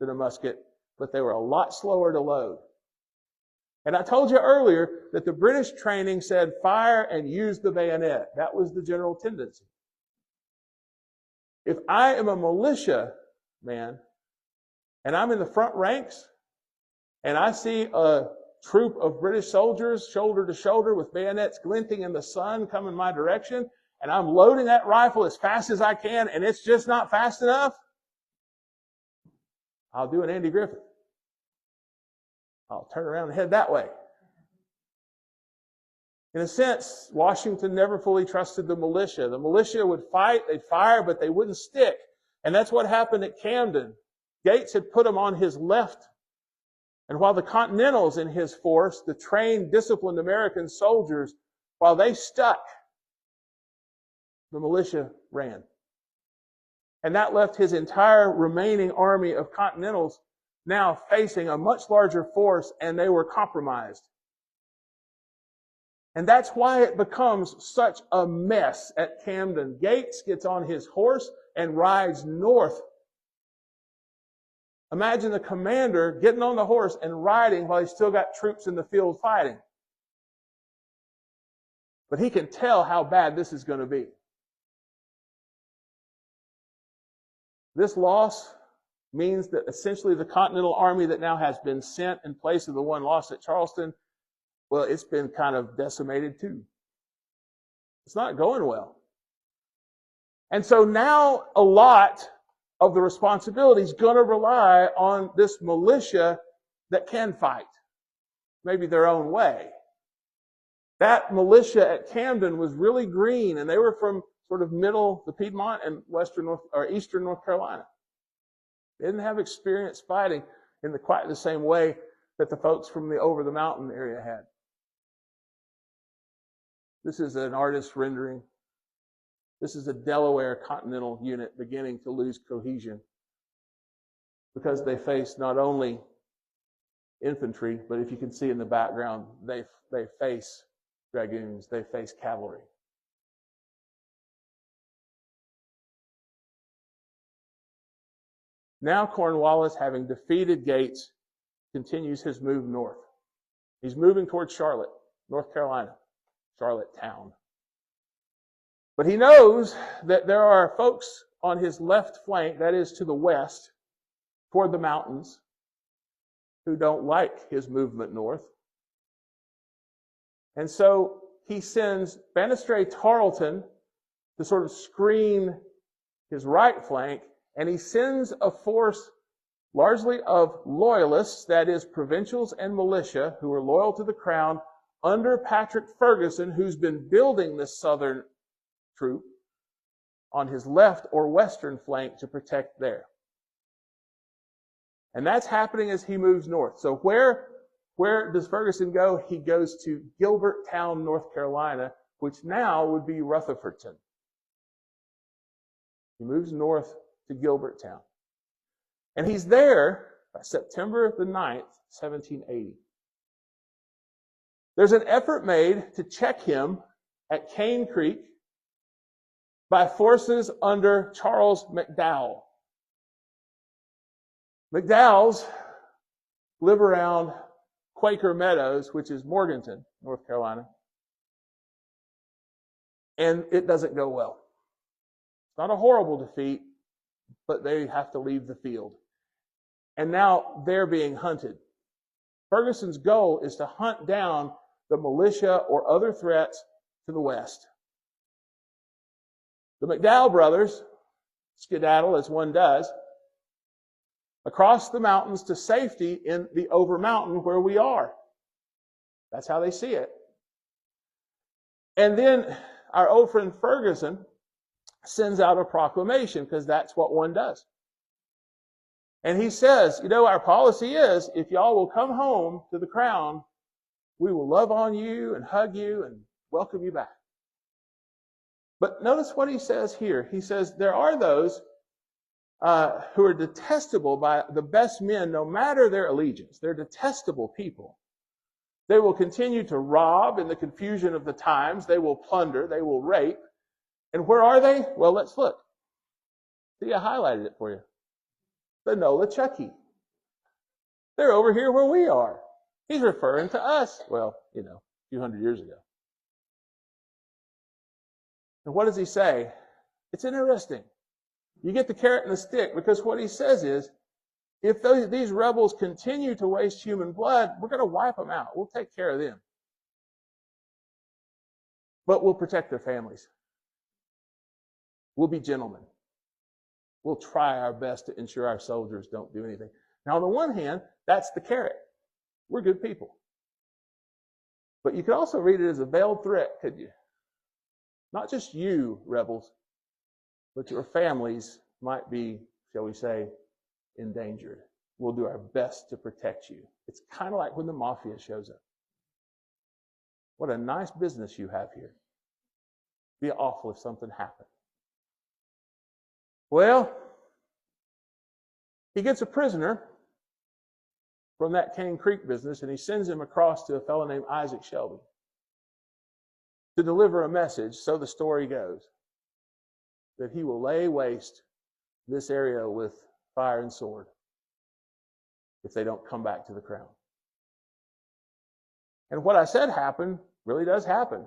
than a musket, but they were a lot slower to load. And I told you earlier that the British training said fire and use the bayonet. That was the general tendency. If I am a militia man and I'm in the front ranks and I see a troop of British soldiers shoulder to shoulder with bayonets glinting in the sun coming my direction, and I'm loading that rifle as fast as I can and it's just not fast enough, I'll do an Andy Griffith. I'll turn around and head that way. In a sense, Washington never fully trusted the militia. The militia would fight, they'd fire, but they wouldn't stick. And that's what happened at Camden. Gates had put them on his left. And while the Continentals in his force, the trained, disciplined American soldiers, while they stuck, the militia ran. And that left his entire remaining army of Continentals now facing a much larger force, and they were compromised. And that's why it becomes such a mess at Camden. Gates gets on his horse and rides north. Imagine the commander getting on the horse and riding while he's still got troops in the field fighting. But he can tell how bad this is going to be. This loss means that essentially the Continental Army that now has been sent in place of the one lost at Charleston, well, it's been kind of decimated too. It's not going well. And so now a lot of the responsibility is going to rely on this militia that can fight, maybe their own way. That militia at Camden was really green, and they were from sort of middle, the Piedmont and eastern North Carolina. They didn't have experience fighting in quite the same way that the folks from the Over the Mountain area had. This is an artist's rendering. This is a Delaware Continental unit beginning to lose cohesion because they face not only infantry, but if you can see in the background, they face dragoons, they face cavalry. Now Cornwallis, having defeated Gates, continues his move north. He's moving towards Charlotte, North Carolina, Charlotte town. But he knows that there are folks on his left flank, that is to the west, toward the mountains, who don't like his movement north. And so he sends Banastre Tarleton to sort of screen his right flank, and he sends a force largely of loyalists, that is, provincials and militia, who are loyal to the crown, under Patrick Ferguson, who's been building this southern troop on his left or western flank to protect there. And that's happening as he moves north. So where does Ferguson go? He goes to Gilberttown, North Carolina, which now would be Rutherfordton. He moves north to Gilberttown. And he's there by September the 9th, 1780. There's an effort made to check him at Cane Creek by forces under Charles McDowell. McDowells live around Quaker Meadows, which is Morganton, North Carolina. And it doesn't go well. It's not a horrible defeat, but they have to leave the field. And now they're being hunted. Ferguson's goal is to hunt down the militia or other threats to the west. The McDowell brothers skedaddle, as one does, across the mountains to safety in the Overmountain where we are. That's how they see it. And then our old friend Ferguson sends out a proclamation, because that's what one does. And he says, our policy is, if y'all will come home to the crown, we will love on you and hug you and welcome you back. But notice what he says here. He says, there are those who are detestable by the best men, no matter their allegiance. They're detestable people. They will continue to rob in the confusion of the times. They will plunder. They will rape. And where are they? Well, let's look. See, I highlighted it for you. The Nolichucky. They're over here where we are. He's referring to us. Well, a few hundred years ago. And what does he say? It's interesting. You get the carrot and the stick, because what he says is, if these rebels continue to waste human blood, we're going to wipe them out. We'll take care of them. But we'll protect their families. We'll be gentlemen. We'll try our best to ensure our soldiers don't do anything. Now, on the one hand, that's the carrot. We're good people. But you could also read it as a veiled threat, could you? Not just you, rebels, but your families might be, shall we say, endangered. We'll do our best to protect you. It's kind of like when the mafia shows up. What a nice business you have here. It'd be awful if something happened. Well, he gets a prisoner from that Cane Creek business, and he sends him across to a fellow named Isaac Shelby to deliver a message, so the story goes, that he will lay waste this area with fire and sword if they don't come back to the crown. And what I said happened really does happen.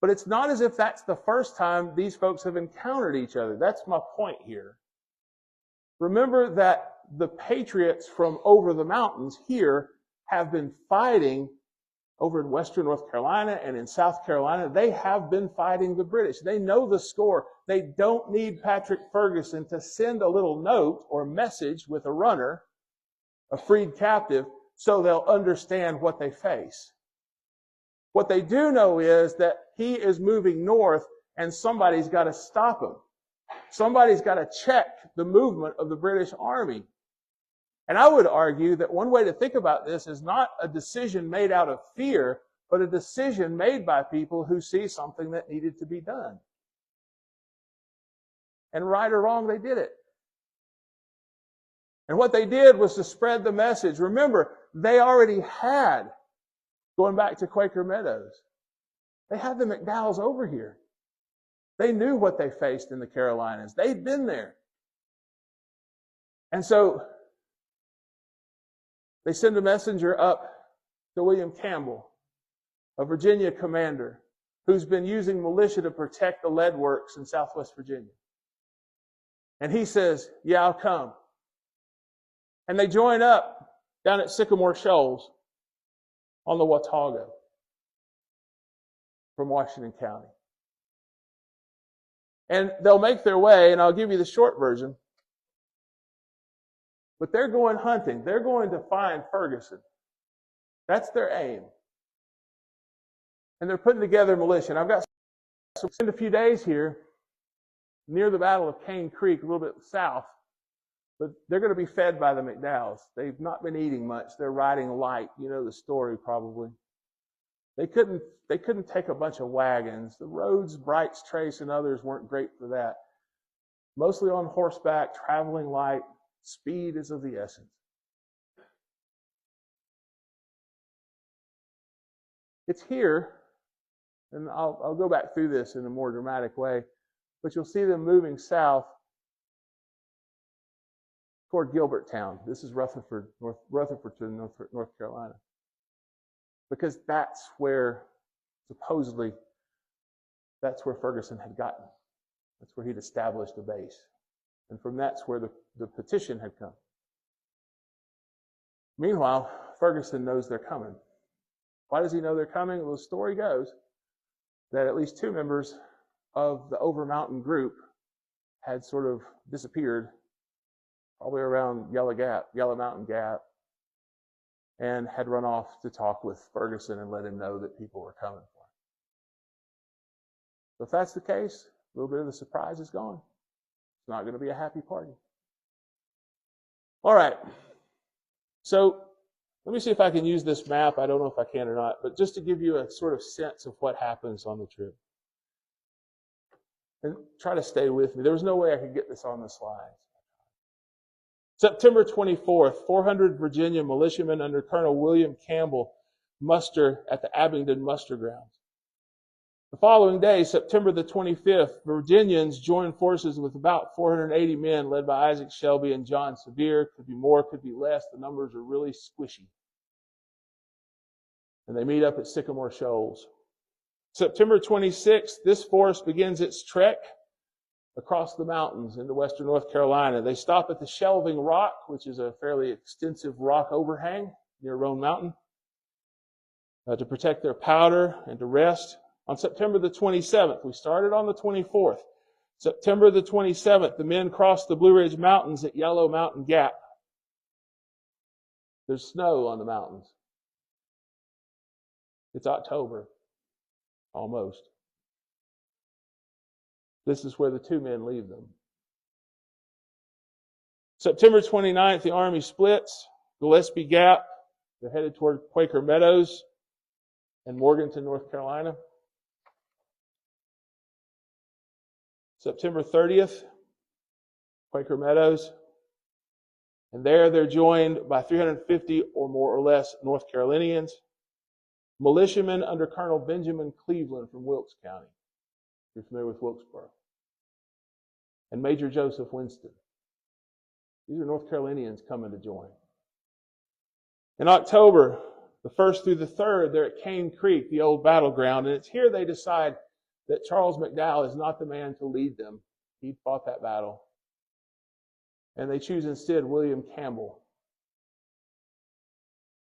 But it's not as if that's the first time these folks have encountered each other. That's my point here. Remember that the patriots from over the mountains here have been fighting over in western North Carolina and in South Carolina. They have been fighting the British. They know the score. They don't need Patrick Ferguson to send a little note or message with a runner, a freed captive, so they'll understand what they face. What they do know is that he is moving north, and somebody's got to stop him. Somebody's got to check the movement of the British Army. And I would argue that one way to think about this is not a decision made out of fear, but a decision made by people who see something that needed to be done. And right or wrong, they did it. And what they did was to spread the message. Remember, they already had, going back to Quaker Meadows, they had the McDowells over here. They knew what they faced in the Carolinas. They'd been there. And so they send a messenger up to William Campbell, a Virginia commander who's been using militia to protect the lead works in Southwest Virginia. And he says, yeah, I'll come. And they join up down at Sycamore Shoals on the Watauga from Washington County. And they'll make their way, and I'll give you the short version. But they're going hunting. They're going to find Ferguson. That's their aim. And they're putting together militia. And I've got to spend a few days here near the Battle of Cane Creek, a little bit south. But they're going to be fed by the McDowells. They've not been eating much. They're riding light. You know the story probably. They couldn't take a bunch of wagons. The roads, Bright's Trace and others weren't great for that. Mostly on horseback, traveling light. Speed is of the essence. It's here, and I'll go back through this in a more dramatic way, but you'll see them moving south toward Gilberttown. This is Rutherford to North Carolina. Because that's where, supposedly, that's where Ferguson had gotten. That's where he'd established a base. And from that's where the petition had come. Meanwhile, Ferguson knows they're coming. Why does he know they're coming? Well, the story goes that at least 2 members of the Overmountain group had sort of disappeared, probably around Yellow Mountain Gap, and had run off to talk with Ferguson and let him know that people were coming for him. So if that's the case, a little bit of the surprise is gone. It's not going to be a happy party. All right. So let me see if I can use this map. I don't know if I can or not, but just to give you a sort of sense of what happens on the trip. And try to stay with me. There was no way I could get this on the slides. September 24th, 400 Virginia militiamen under Colonel William Campbell muster at the Abingdon muster grounds. The following day, September the 25th, Virginians joined forces with about 480 men led by Isaac Shelby and John Sevier. Could be more, could be less. The numbers are really squishy. And they meet up at Sycamore Shoals. September 26th, this force begins its trek across the mountains into western North Carolina. They stop at the Shelving Rock, which is a fairly extensive rock overhang near Roan Mountain, to protect their powder and to rest. On September the 27th, we started on the 24th. September the 27th, the men crossed the Blue Ridge Mountains at Yellow Mountain Gap. There's snow on the mountains. It's October, almost. This is where the 2 men leave them. September 29th, the Army splits. Gillespie Gap, they're headed toward Quaker Meadows and Morganton, North Carolina. September 30th, Quaker Meadows. And there they're joined by 350 or more or less North Carolinians, militiamen under Colonel Benjamin Cleveland from Wilkes County. You're familiar with Wilkesboro. And Major Joseph Winston. These are North Carolinians coming to join. In October, the 1st through the 3rd, they're at Cane Creek, the old battleground, and it's here they decide that Charles McDowell is not the man to lead them. He fought that battle. And they choose instead William Campbell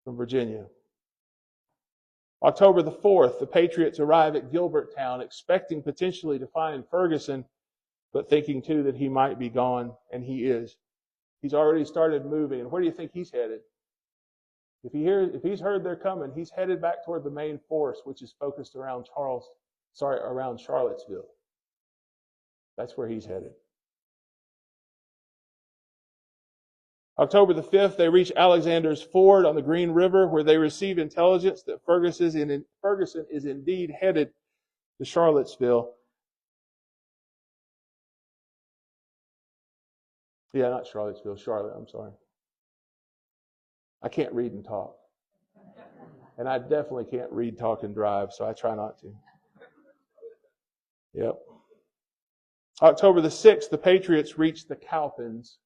from Virginia. October the 4th, the Patriots arrive at Gilberttown, expecting potentially to find Ferguson, but thinking too that he might be gone, and he is. He's already started moving, and where do you think he's headed? If he's heard they're coming, he's headed back toward the main force, which is focused around Charlottesville. That's where he's headed. October the 5th, they reach Alexander's Ford on the Green River, where they receive intelligence that Ferguson is indeed headed to Charlottesville. Yeah, not Charlottesville, Charlotte, I'm sorry. I can't read and talk. And I definitely can't read, talk, and drive, so I try not to. Yep. October the 6th, the Patriots reached the Cowpens,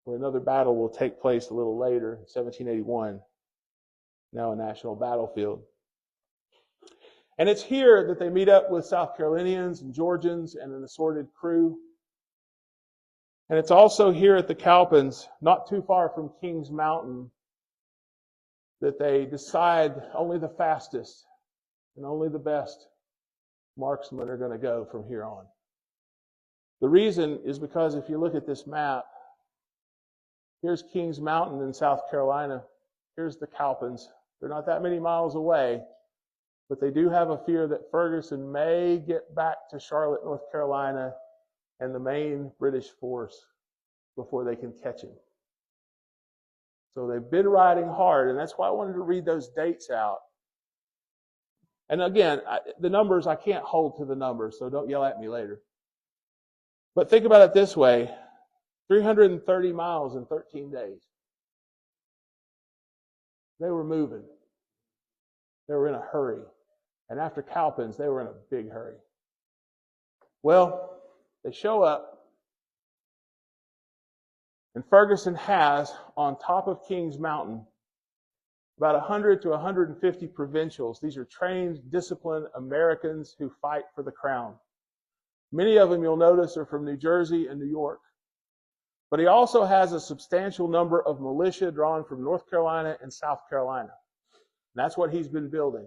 where another battle will take place a little later, 1781, now a national battlefield. And it's here that they meet up with South Carolinians and Georgians and an assorted crew. And it's also here at the Cowpens, not too far from Kings Mountain, that they decide only the fastest and only the best marksmen are going to go from here on. The reason is because if you look at this map, here's Kings Mountain in South Carolina. Here's the Cowpens. They're not that many miles away, but they do have a fear that Ferguson may get back to Charlotte, North Carolina, and the main British force before they can catch him. So they've been riding hard, and that's why I wanted to read those dates out. And again, the numbers, I can't hold to the numbers, so don't yell at me later. But think about it this way, 330 miles in 13 days. They were moving. They were in a hurry. And after Cowpens, they were in a big hurry. Well, they show up, and Ferguson has, on top of Kings Mountain, about 100 to 150 provincials. These are trained, disciplined Americans who fight for the crown. Many of them, you'll notice, are from New Jersey and New York. But he also has a substantial number of militia drawn from North Carolina and South Carolina. And that's what he's been building.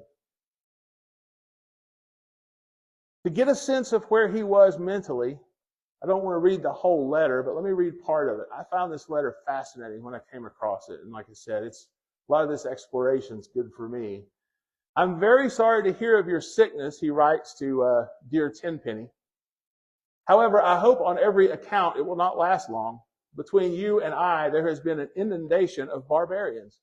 To get a sense of where he was mentally, I don't want to read the whole letter, but let me read part of it. I found this letter fascinating when I came across it. And like I said, a lot of this exploration is good for me. I'm very sorry to hear of your sickness, he writes to dear Tenpenny. However, I hope on every account it will not last long. Between you and I, there has been an inundation of barbarians.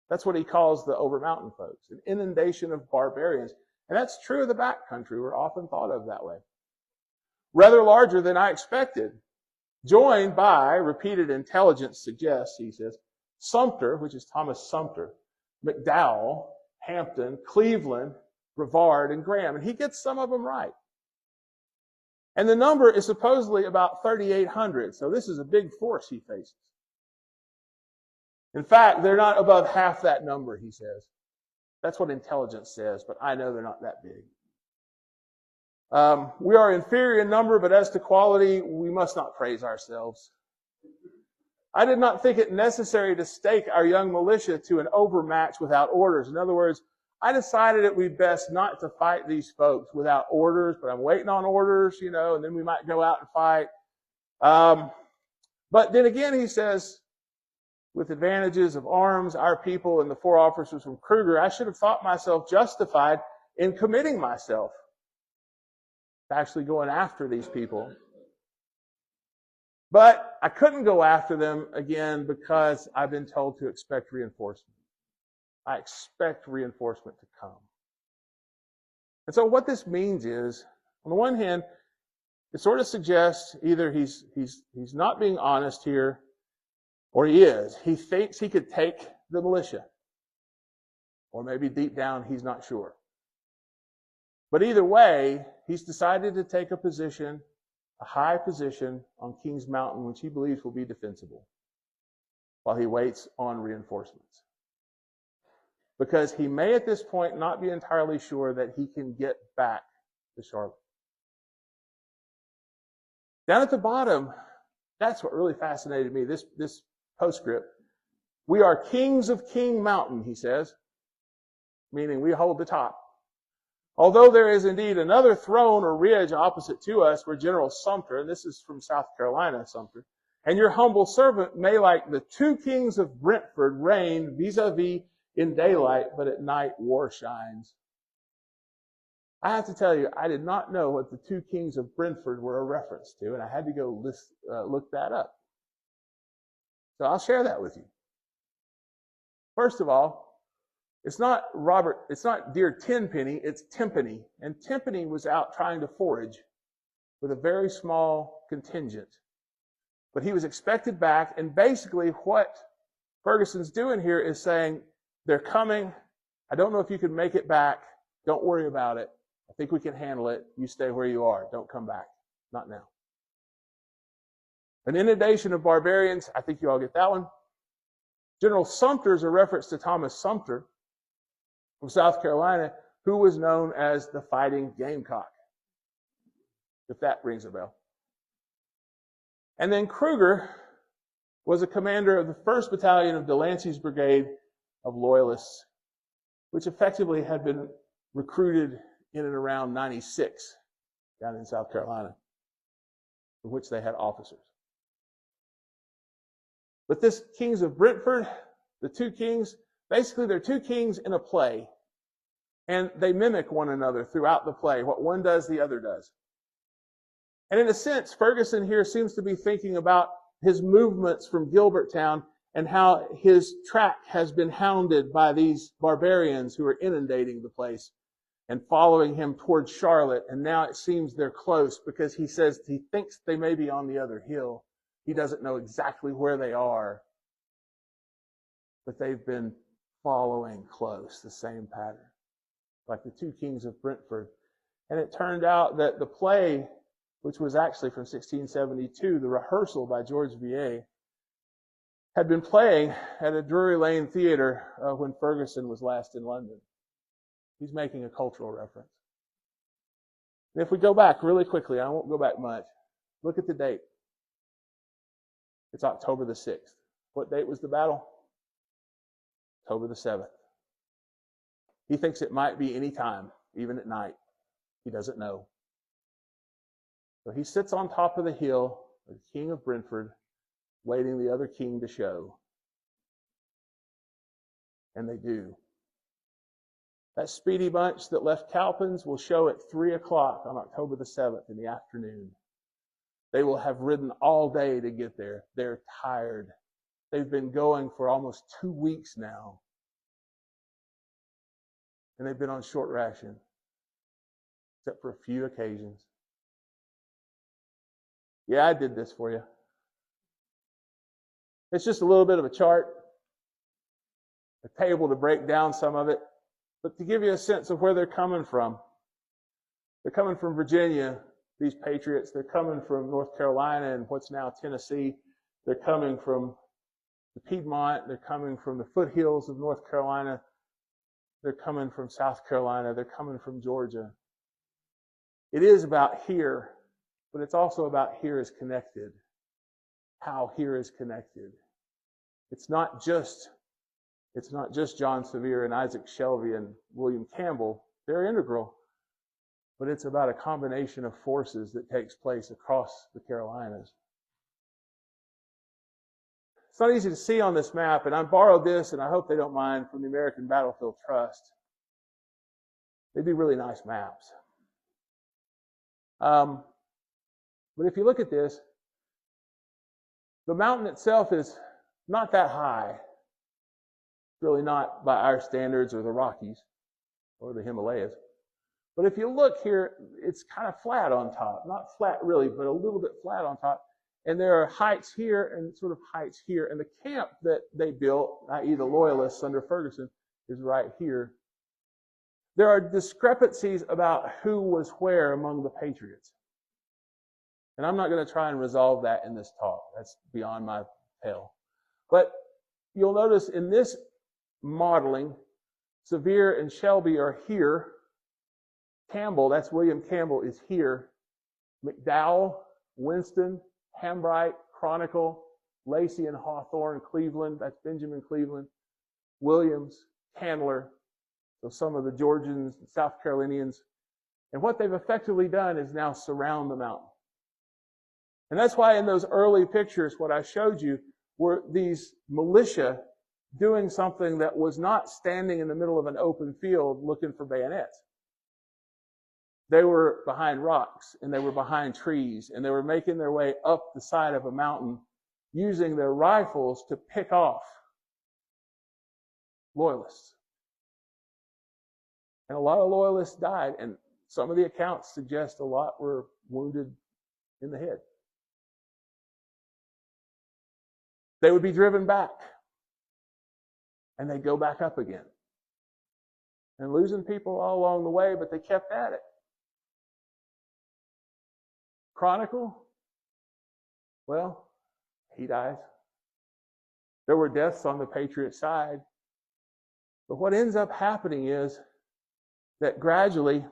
That's what he calls the Overmountain folks, an inundation of barbarians. And that's true of the backcountry. We're often thought of that way. Rather larger than I expected. Joined by, repeated intelligence suggests, he says, Sumter, which is Thomas Sumter, McDowell, Hampton, Cleveland, Brevard, and Graham. And he gets some of them right. And the number is supposedly about 3,800. So this is a big force he faces. In fact, they're not above half that number, he says. That's what intelligence says, but I know they're not that big. We are inferior in number, but as to quality, we must not praise ourselves. I did not think it necessary to stake our young militia to an overmatch without orders. In other words, I decided it would be best not to fight these folks without orders, but I'm waiting on orders, and then we might go out and fight. But then again, he says, with advantages of arms, our people, and the 4 officers from Kruger, I should have thought myself justified in committing myself to actually going after these people. But I couldn't go after them again because I've been told to expect reinforcement. I expect reinforcement to come. And so what this means is, on the one hand, it sort of suggests either he's not being honest here, or he is. He thinks he could take the militia. Or maybe deep down he's not sure. But either way, he's decided to take a position, a high position on Kings Mountain, which he believes will be defensible, while he waits on reinforcements. Because he may at this point not be entirely sure that he can get back to Charlotte. Down at the bottom, that's what really fascinated me, this postscript. We are kings of King Mountain, he says, meaning we hold the top. Although there is indeed another throne or ridge opposite to us where General Sumter, and this is from South Carolina, Sumter, and your humble servant may, like the 2 kings of Brentford, reign vis-a-vis in daylight, but at night war shines. I have to tell you, I did not know what the 2 kings of Brentford were a reference to, and I had to go look that up. So I'll share that with you. First of all, it's not dear Tenpenny, it's Tenpenny. And Tenpenny was out trying to forage with a very small contingent. But he was expected back, and basically what Ferguson's doing here is saying, they're coming. I don't know if you can make it back. Don't worry about it. I think we can handle it. You stay where you are. Don't come back. Not now. An inundation of barbarians. I think you all get that one. General Sumter is a reference to Thomas Sumter from South Carolina, who was known as the Fighting Gamecock, if that rings a bell. And then Kruger was a commander of the 1st Battalion of Delancey's Brigade of Loyalists, which effectively had been recruited in and around 96 down in South Carolina, for which they had officers. But this Kings of Brentford, the two kings, basically they're two kings in a play, and they mimic one another throughout the play. What one does, the other does. And in a sense, Ferguson here seems to be thinking about his movements from Gilberttown and how his track has been hounded by these barbarians who are inundating the place and following him towards Charlotte. And now it seems they're close, because he says he thinks they may be on the other hill. He doesn't know exactly where they are, but they've been following close, the same pattern, like the two kings of Brentford. And it turned out that the play, which was actually from 1672, the rehearsal by George VA, had been playing at a Drury Lane theater when Ferguson was last in London. He's making a cultural reference. And if we go back really quickly, I won't go back much, look at the date. It's October the 6th. What date was the battle? October the 7th. He thinks it might be any time, even at night. He doesn't know. So he sits on top of the hill, the king of Brentford, waiting the other king to show. And they do. That speedy bunch that left Cowpens will show at 3 o'clock on October the 7th in the afternoon. They will have ridden all day to get there. They're tired. They've been going for almost 2 weeks now. And they've been on short ration, except for a few occasions. Yeah, I did this for you. It's just a little bit of a chart, a table to break down some of it, but to give you a sense of where they're coming from. They're coming from Virginia, these patriots. They're coming from North Carolina and what's now Tennessee. They're coming from the Piedmont. They're coming from the foothills of North Carolina. They're coming from South Carolina. They're coming from Georgia. It is about here, but it's also about here is connected. How here is connected. It's not just John Sevier and Isaac Shelby and William Campbell. They're integral. But it's about a combination of forces that takes place across the Carolinas. It's not easy to see on this map, and I borrowed this, and I hope they don't mind, from the American Battlefield Trust. They do really nice maps. But if you look at this, the mountain itself is not that high. Really not by our standards, or the Rockies or the Himalayas. But if you look here, it's kind of flat on top. Not flat really, but a little bit flat on top. And there are heights here and sort of heights here. And the camp that they built, i.e. the Loyalists under Ferguson, is right here. There are discrepancies about who was where among the Patriots. And I'm not going to try and resolve that in this talk. That's beyond my pale. But you'll notice in this modeling, Sevier and Shelby are here. Campbell, that's William Campbell, is here. McDowell, Winston, Hambright, Chronicle, Lacey and Hawthorne, Cleveland, that's Benjamin Cleveland, Williams, Candler, so some of the Georgians, South Carolinians. And what they've effectively done is now surround the mountain. And that's why in those early pictures, what I showed you were these militia doing something that was not standing in the middle of an open field looking for bayonets. They were behind rocks, and they were behind trees, and they were making their way up the side of a mountain using their rifles to pick off loyalists. And a lot of loyalists died, and some of the accounts suggest a lot were wounded in the head. they would be driven back. And they'd go back up again. And losing people all along the way, but they kept at it. Chronicle, well, he dies. There were deaths on the Patriot side. But what ends up happening is that gradually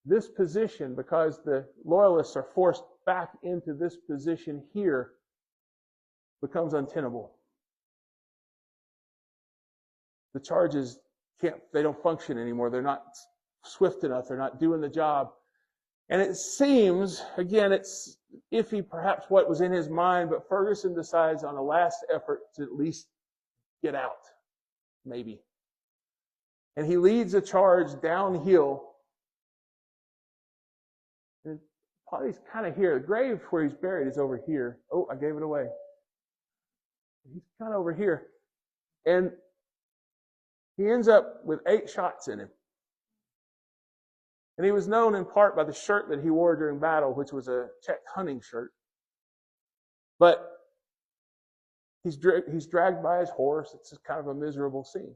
this position, because the Loyalists are forced back into this position here, becomes untenable. The charges they don't function anymore. They're not swift enough. They're not doing the job. And it seems, again, it's iffy perhaps what was in his mind, but Ferguson decides on a last effort to at least get out, maybe. And he leads a charge downhill. And probably he's kind of here. The grave where he's buried is over here. Oh, I gave it away. He's kind of over here. And he ends up with 8 shots in him. And he was known in part by the shirt that he wore during battle, which was a checked hunting shirt. But he's dragged by his horse. It's kind of a miserable scene.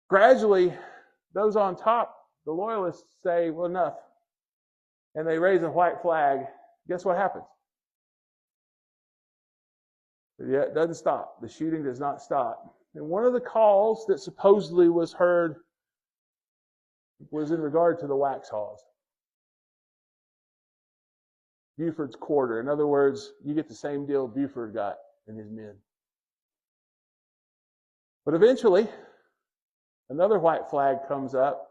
Gradually, those on top, the Loyalists say, well, enough. And they raise a white flag. Guess what happens? Yeah, it doesn't stop. The shooting does not stop. And one of the calls that supposedly was heard was in regard to the Waxhaws. Buford's quarter. In other words, you get the same deal Buford got and his men. But eventually, another white flag comes up.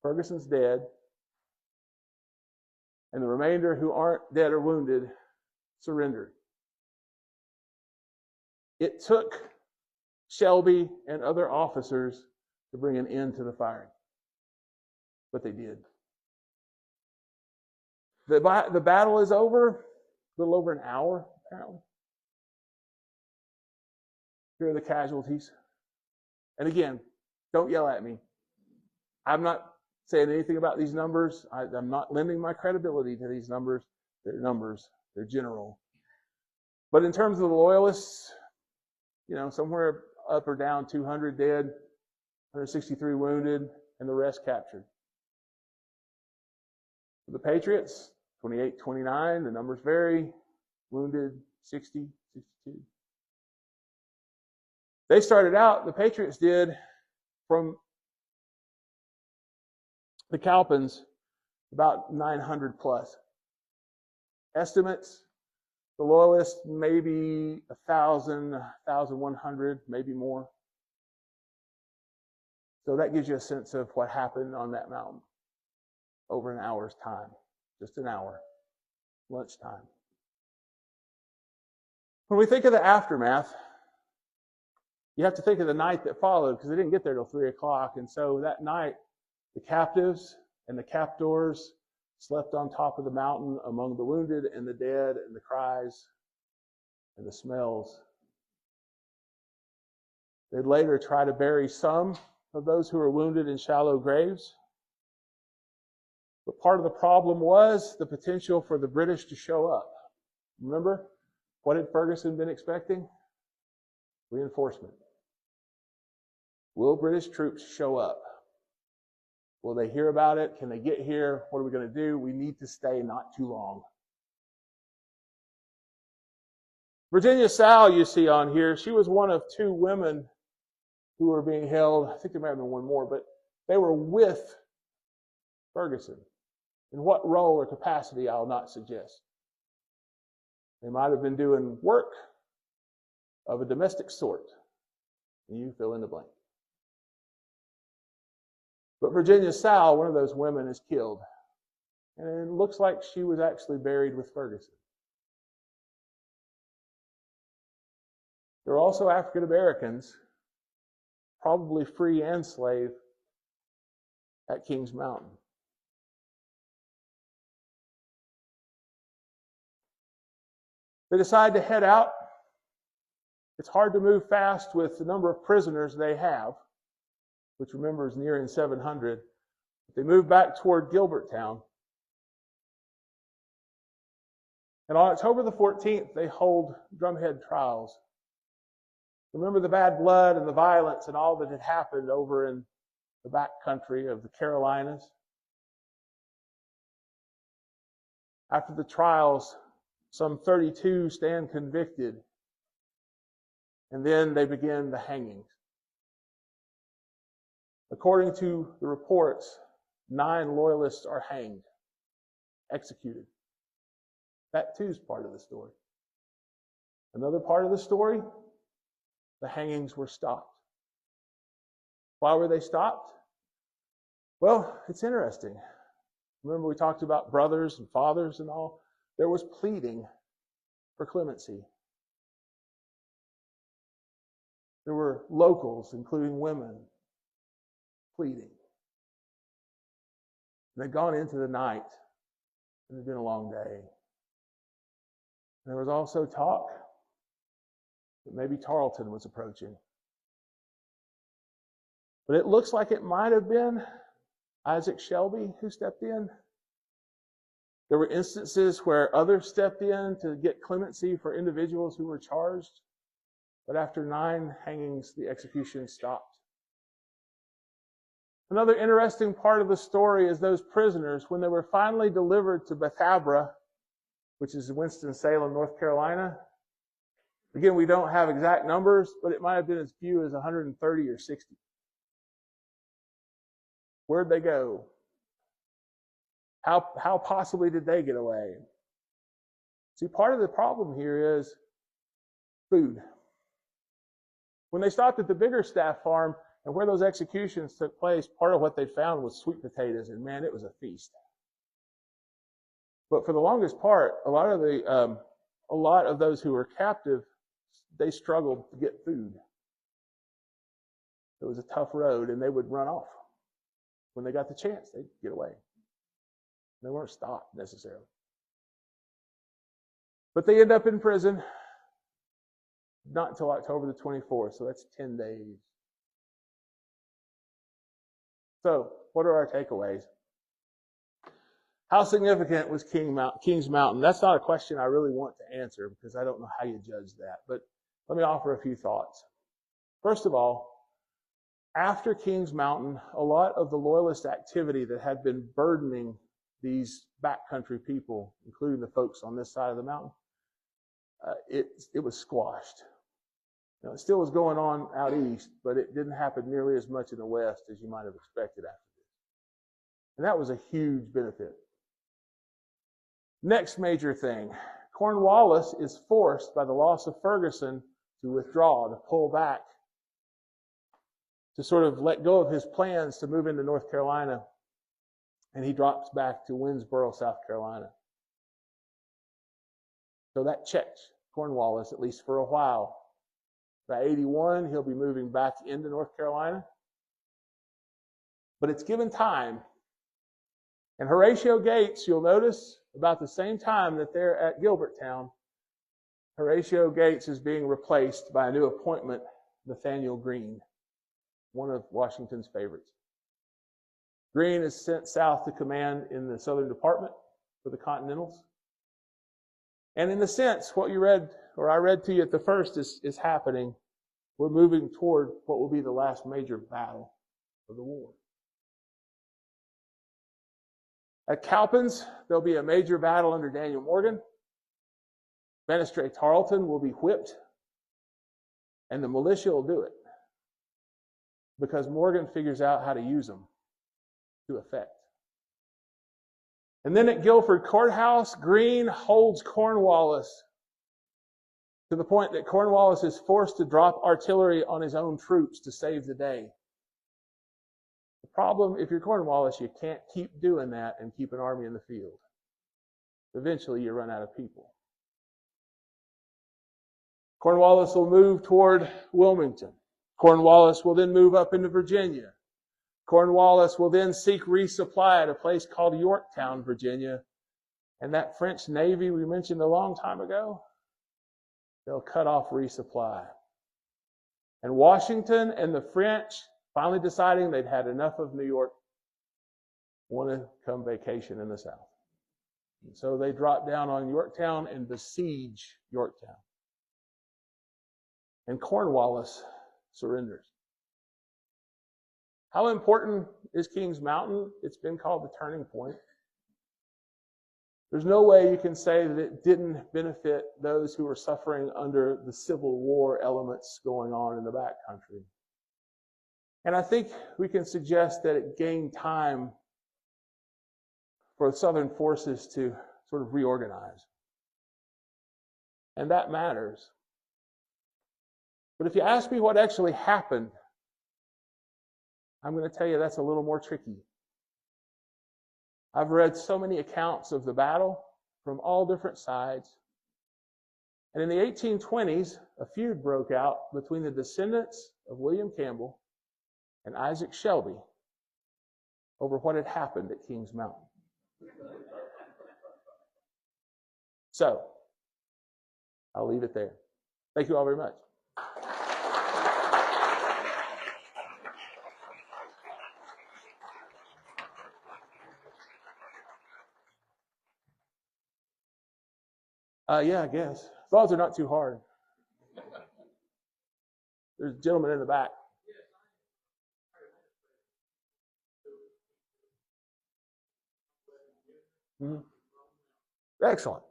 Ferguson's dead. And the remainder who aren't dead or wounded surrendered. It took Shelby and other officers to bring an end to the firing. But they did. The battle is over, a little over an hour, apparently. Here are the casualties. And again, don't yell at me. I'm not saying anything about these numbers. I'm not lending my credibility to these numbers. They're numbers. They're general. But in terms of the Loyalists, somewhere up or down 200 dead, 163 wounded, and the rest captured. For the Patriots, 28, 29, the numbers vary. Wounded, 60, 62. They started out, the Patriots did, from the Cowpens, about 900 plus. Estimates, the Loyalists, maybe 1,000, 1,100, maybe more. So that gives you a sense of what happened on that mountain over an hour's time. Just an hour. Lunchtime. When we think of the aftermath, you have to think of the night that followed, because they didn't get there till 3 o'clock. And so that night, the captives and the captors slept on top of the mountain among the wounded and the dead and the cries and the smells. They'd later try to bury some of those who were wounded in shallow graves. But part of the problem was the potential for the British to show up. Remember, what had Ferguson been expecting? Reinforcement. Will British troops show up? Will they hear about it? Can they get here? What are we going to do? We need to stay not too long. Virginia Sal, you see on here, she was one of 2 women who were being held. I think there might have been one more, but they were with Ferguson. In what role or capacity, I'll not suggest. They might have been doing work of a domestic sort. And you fill in the blank. But Virginia Sal, one of those women, is killed. And it looks like she was actually buried with Ferguson. There were also African Americans, probably free and slave, at Kings Mountain. They decide to head out. It's hard to move fast with the number of prisoners they have, which remember is nearing 700. They move back toward Gilberttown. And on October the 14th, they hold drumhead trials. Remember the bad blood and the violence and all that had happened over in the back country of the Carolinas? After the trials, some 32 stand convicted, and then they begin the hangings. According to the reports, 9 loyalists are hanged, executed. That too is part of the story. Another part of the story, the hangings were stopped. Why were they stopped? Well, it's interesting. Remember we talked about brothers and fathers and all? There was pleading for clemency. There were locals, including women, pleading. And they'd gone into the night, and it had been a long day. And there was also talk that maybe Tarleton was approaching. But it looks like it might have been Isaac Shelby who stepped in. There were instances where others stepped in to get clemency for individuals who were charged. But after 9 hangings, the execution stopped. Another interesting part of the story is those prisoners, when they were finally delivered to Bethabara, which is Winston-Salem, North Carolina. Again, we don't have exact numbers, but it might have been as few as 130 or 60. Where'd they go? How possibly did they get away? See, part of the problem here is food. When they stopped at the bigger staff farm and where those executions took place, part of what they found was sweet potatoes, and man, it was a feast. But for the longest part, a lot of those who were captive, they struggled to get food. It was a tough road, and they would run off. When they got the chance, they'd get away. They weren't stopped necessarily. But they end up in prison not until October the 24th, so that's 10 days. So, what are our takeaways? How significant was Kings Mountain? That's not a question I really want to answer because I don't know how you judge that. But let me offer a few thoughts. First of all, after Kings Mountain, a lot of the loyalist activity that had been burdening these backcountry people, including the folks on this side of the mountain, it was squashed. Now, it still was going on out east, but it didn't happen nearly as much in the west as you might have expected after this. And that was a huge benefit. Next major thing, Cornwallis is forced by the loss of Ferguson to withdraw, to pull back, to sort of let go of his plans to move into North Carolina. And he drops back to Winnsboro, South Carolina. So that checks Cornwallis, at least for a while. By 81, he'll be moving back into North Carolina. But it's given time. And Horatio Gates, you'll notice, about the same time that they're at Gilberttown, Horatio Gates is being replaced by a new appointment, Nathaniel Greene, one of Washington's favorites. Greene is sent south to command in the Southern Department for the Continentals. And in a sense, what you read, or I read to you at the first, is happening. We're moving toward what will be the last major battle of the war. At Cowpens, there'll be a major battle under Daniel Morgan. Banastre Tarleton will be whipped, and the militia will do it because Morgan figures out how to use them to effect. And then at Guilford Courthouse, Greene holds Cornwallis to the point that Cornwallis is forced to drop artillery on his own troops to save the day. The problem, if you're Cornwallis, you can't keep doing that and keep an army in the field. Eventually, you run out of people. Cornwallis will move toward Wilmington. Cornwallis will then move up into Virginia. Cornwallis will then seek resupply at a place called Yorktown, Virginia. And that French Navy we mentioned a long time ago, they'll cut off resupply. And Washington and the French, finally deciding they'd had enough of New York, want to come vacation in the South. And so they drop down on Yorktown and besiege Yorktown. And Cornwallis surrenders. How important is Kings Mountain? It's been called the turning point. There's no way you can say that it didn't benefit those who were suffering under the Civil War elements going on in the backcountry. And I think we can suggest that it gained time for the Southern forces to sort of reorganize. And that matters. But if you ask me what actually happened, I'm going to tell you that's a little more tricky. I've read so many accounts of the battle from all different sides. And in the 1820s, a feud broke out between the descendants of William Campbell and Isaac Shelby over what had happened at Kings Mountain. So, I'll leave it there. Thank you all very much. Yeah, I guess. As long as they're not too hard. There's a gentleman in the back. Mm-hmm. Excellent.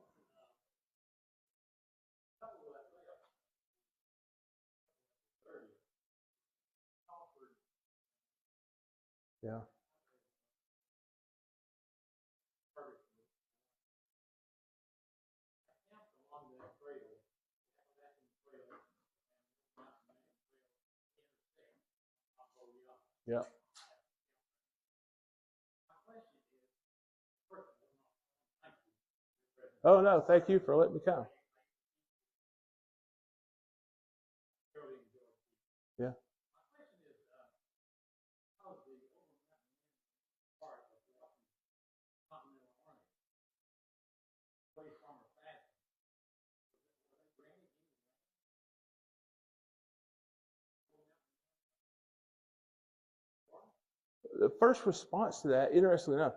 Yeah. Yeah. Oh, no, thank you for letting me come. Yeah. The first response to that, interestingly enough,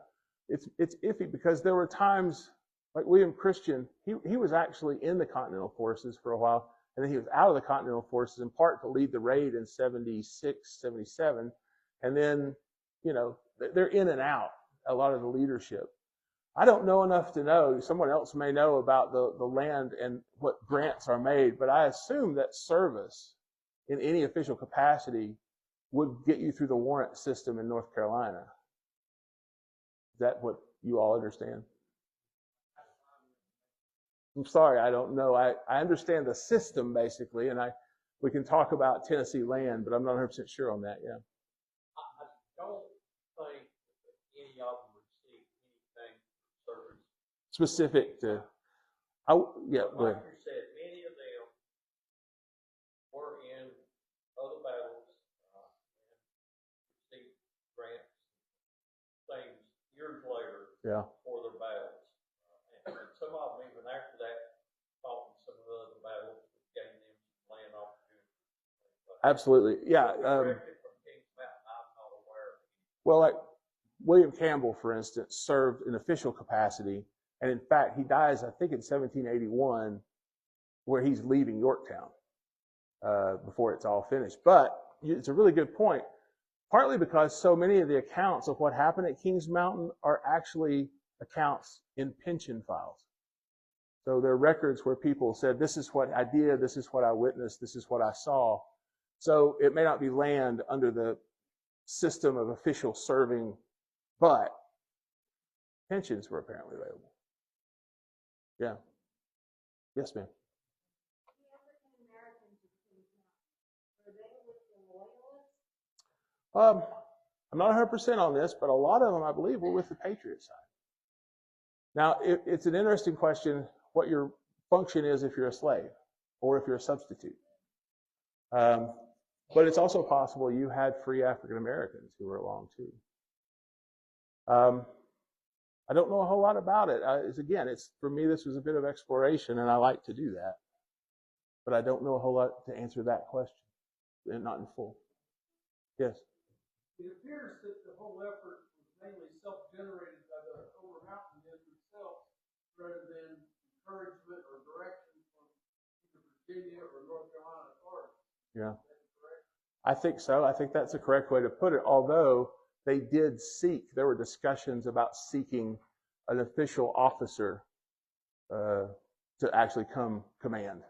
it's iffy because there were times like William Christian, he was actually in the Continental Forces for a while, and then he was out of the Continental Forces in part to lead the raid in 76, 77. And then, you know, they're in and out, a lot of the leadership. I don't know enough to know. Someone else may know about the land and what grants are made, but I assume that service in any official capacity would get you through the warrant system in North Carolina. Is that what you all understand? I'm sorry, I don't know. I understand the system basically, and we can talk about Tennessee land, but I'm not 100% sure on that. Yeah. I don't think any of them received anything for service Specific to, yeah, go ahead. Like you said, many of them were in other battles and received grants, things years later for their battles. And some of them, even after that, fought in some of the other battles, gave them some land opportunities. Absolutely, yeah. Well, like William Campbell, for instance, served in official capacity, and in fact, he dies, I think, in 1781, where he's leaving Yorktown before it's all finished. But it's a really good point, partly because so many of the accounts of what happened at Kings Mountain are actually accounts in pension files. So there are records where people said, this is what I did, this is what I witnessed, this is what I saw. So it may not be land under the system of official serving, but pensions were apparently available. Yeah. Yes, ma'am. I'm not 100% on this, but a lot of them, I believe, were with the Patriot side. Now, it's an interesting question what your function is if you're a slave or if you're a substitute. But it's also possible you had free African Americans who were along too. I don't know a whole lot about it. For me, this was a bit of exploration, and I like to do that. But I don't know a whole lot to answer that question, and not in full. Yes? It appears that the whole effort was mainly self-generated by the Overmountain itself, rather than encouragement or direction from either Virginia or North Carolina authorities. Yeah. I think so. I think that's the correct way to put it. Although they did there were discussions about seeking an official officer to actually come command,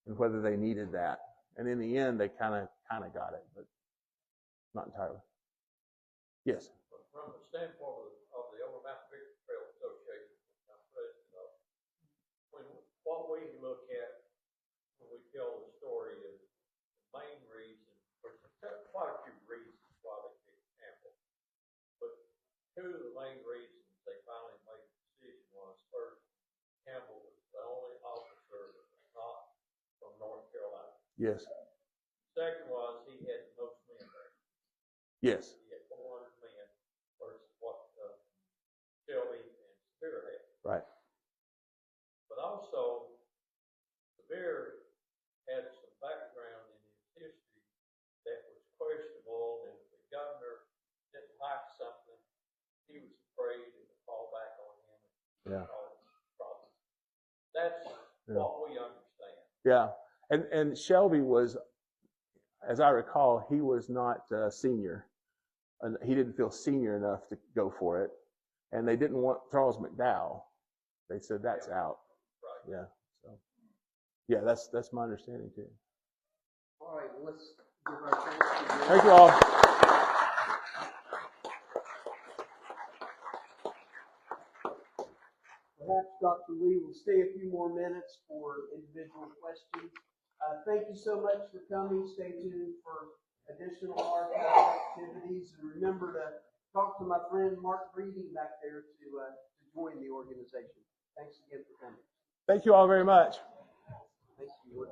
and whether they needed that. And in the end, they kind of got it, but not entirely. Yes. From the standpoint of the Overmountain Victory Trail Association, which I'm president of, what we look at when we tell the story is the main reason, or quite a few reasons why they picked Campbell, but two of the main reasons they finally made the decision was, first, Campbell was the only officer that was not from North Carolina. Yes. Second was he had the most men there. Yes. He had 400 men versus what Shelby and Spear had. Right. But also, Spear had some background in his history that was questionable, and if the governor didn't like something, he was afraid it would fall back on him. Yeah. That's what we understand. Yeah. And Shelby was, as I recall, he was not senior. And he didn't feel senior enough to go for it. And they didn't want Charles McDowell. They said that's out. Right. Yeah. So yeah, that's my understanding too. All right, let's give our thanks to Thank you all. Perhaps Dr. Lee will stay a few more minutes for individual questions. Thank you so much for coming. Stay tuned for additional archive activities. And remember to talk to my friend Mark Breeding back there to join the organization. Thanks again for coming. Thank you all very much. Thank you.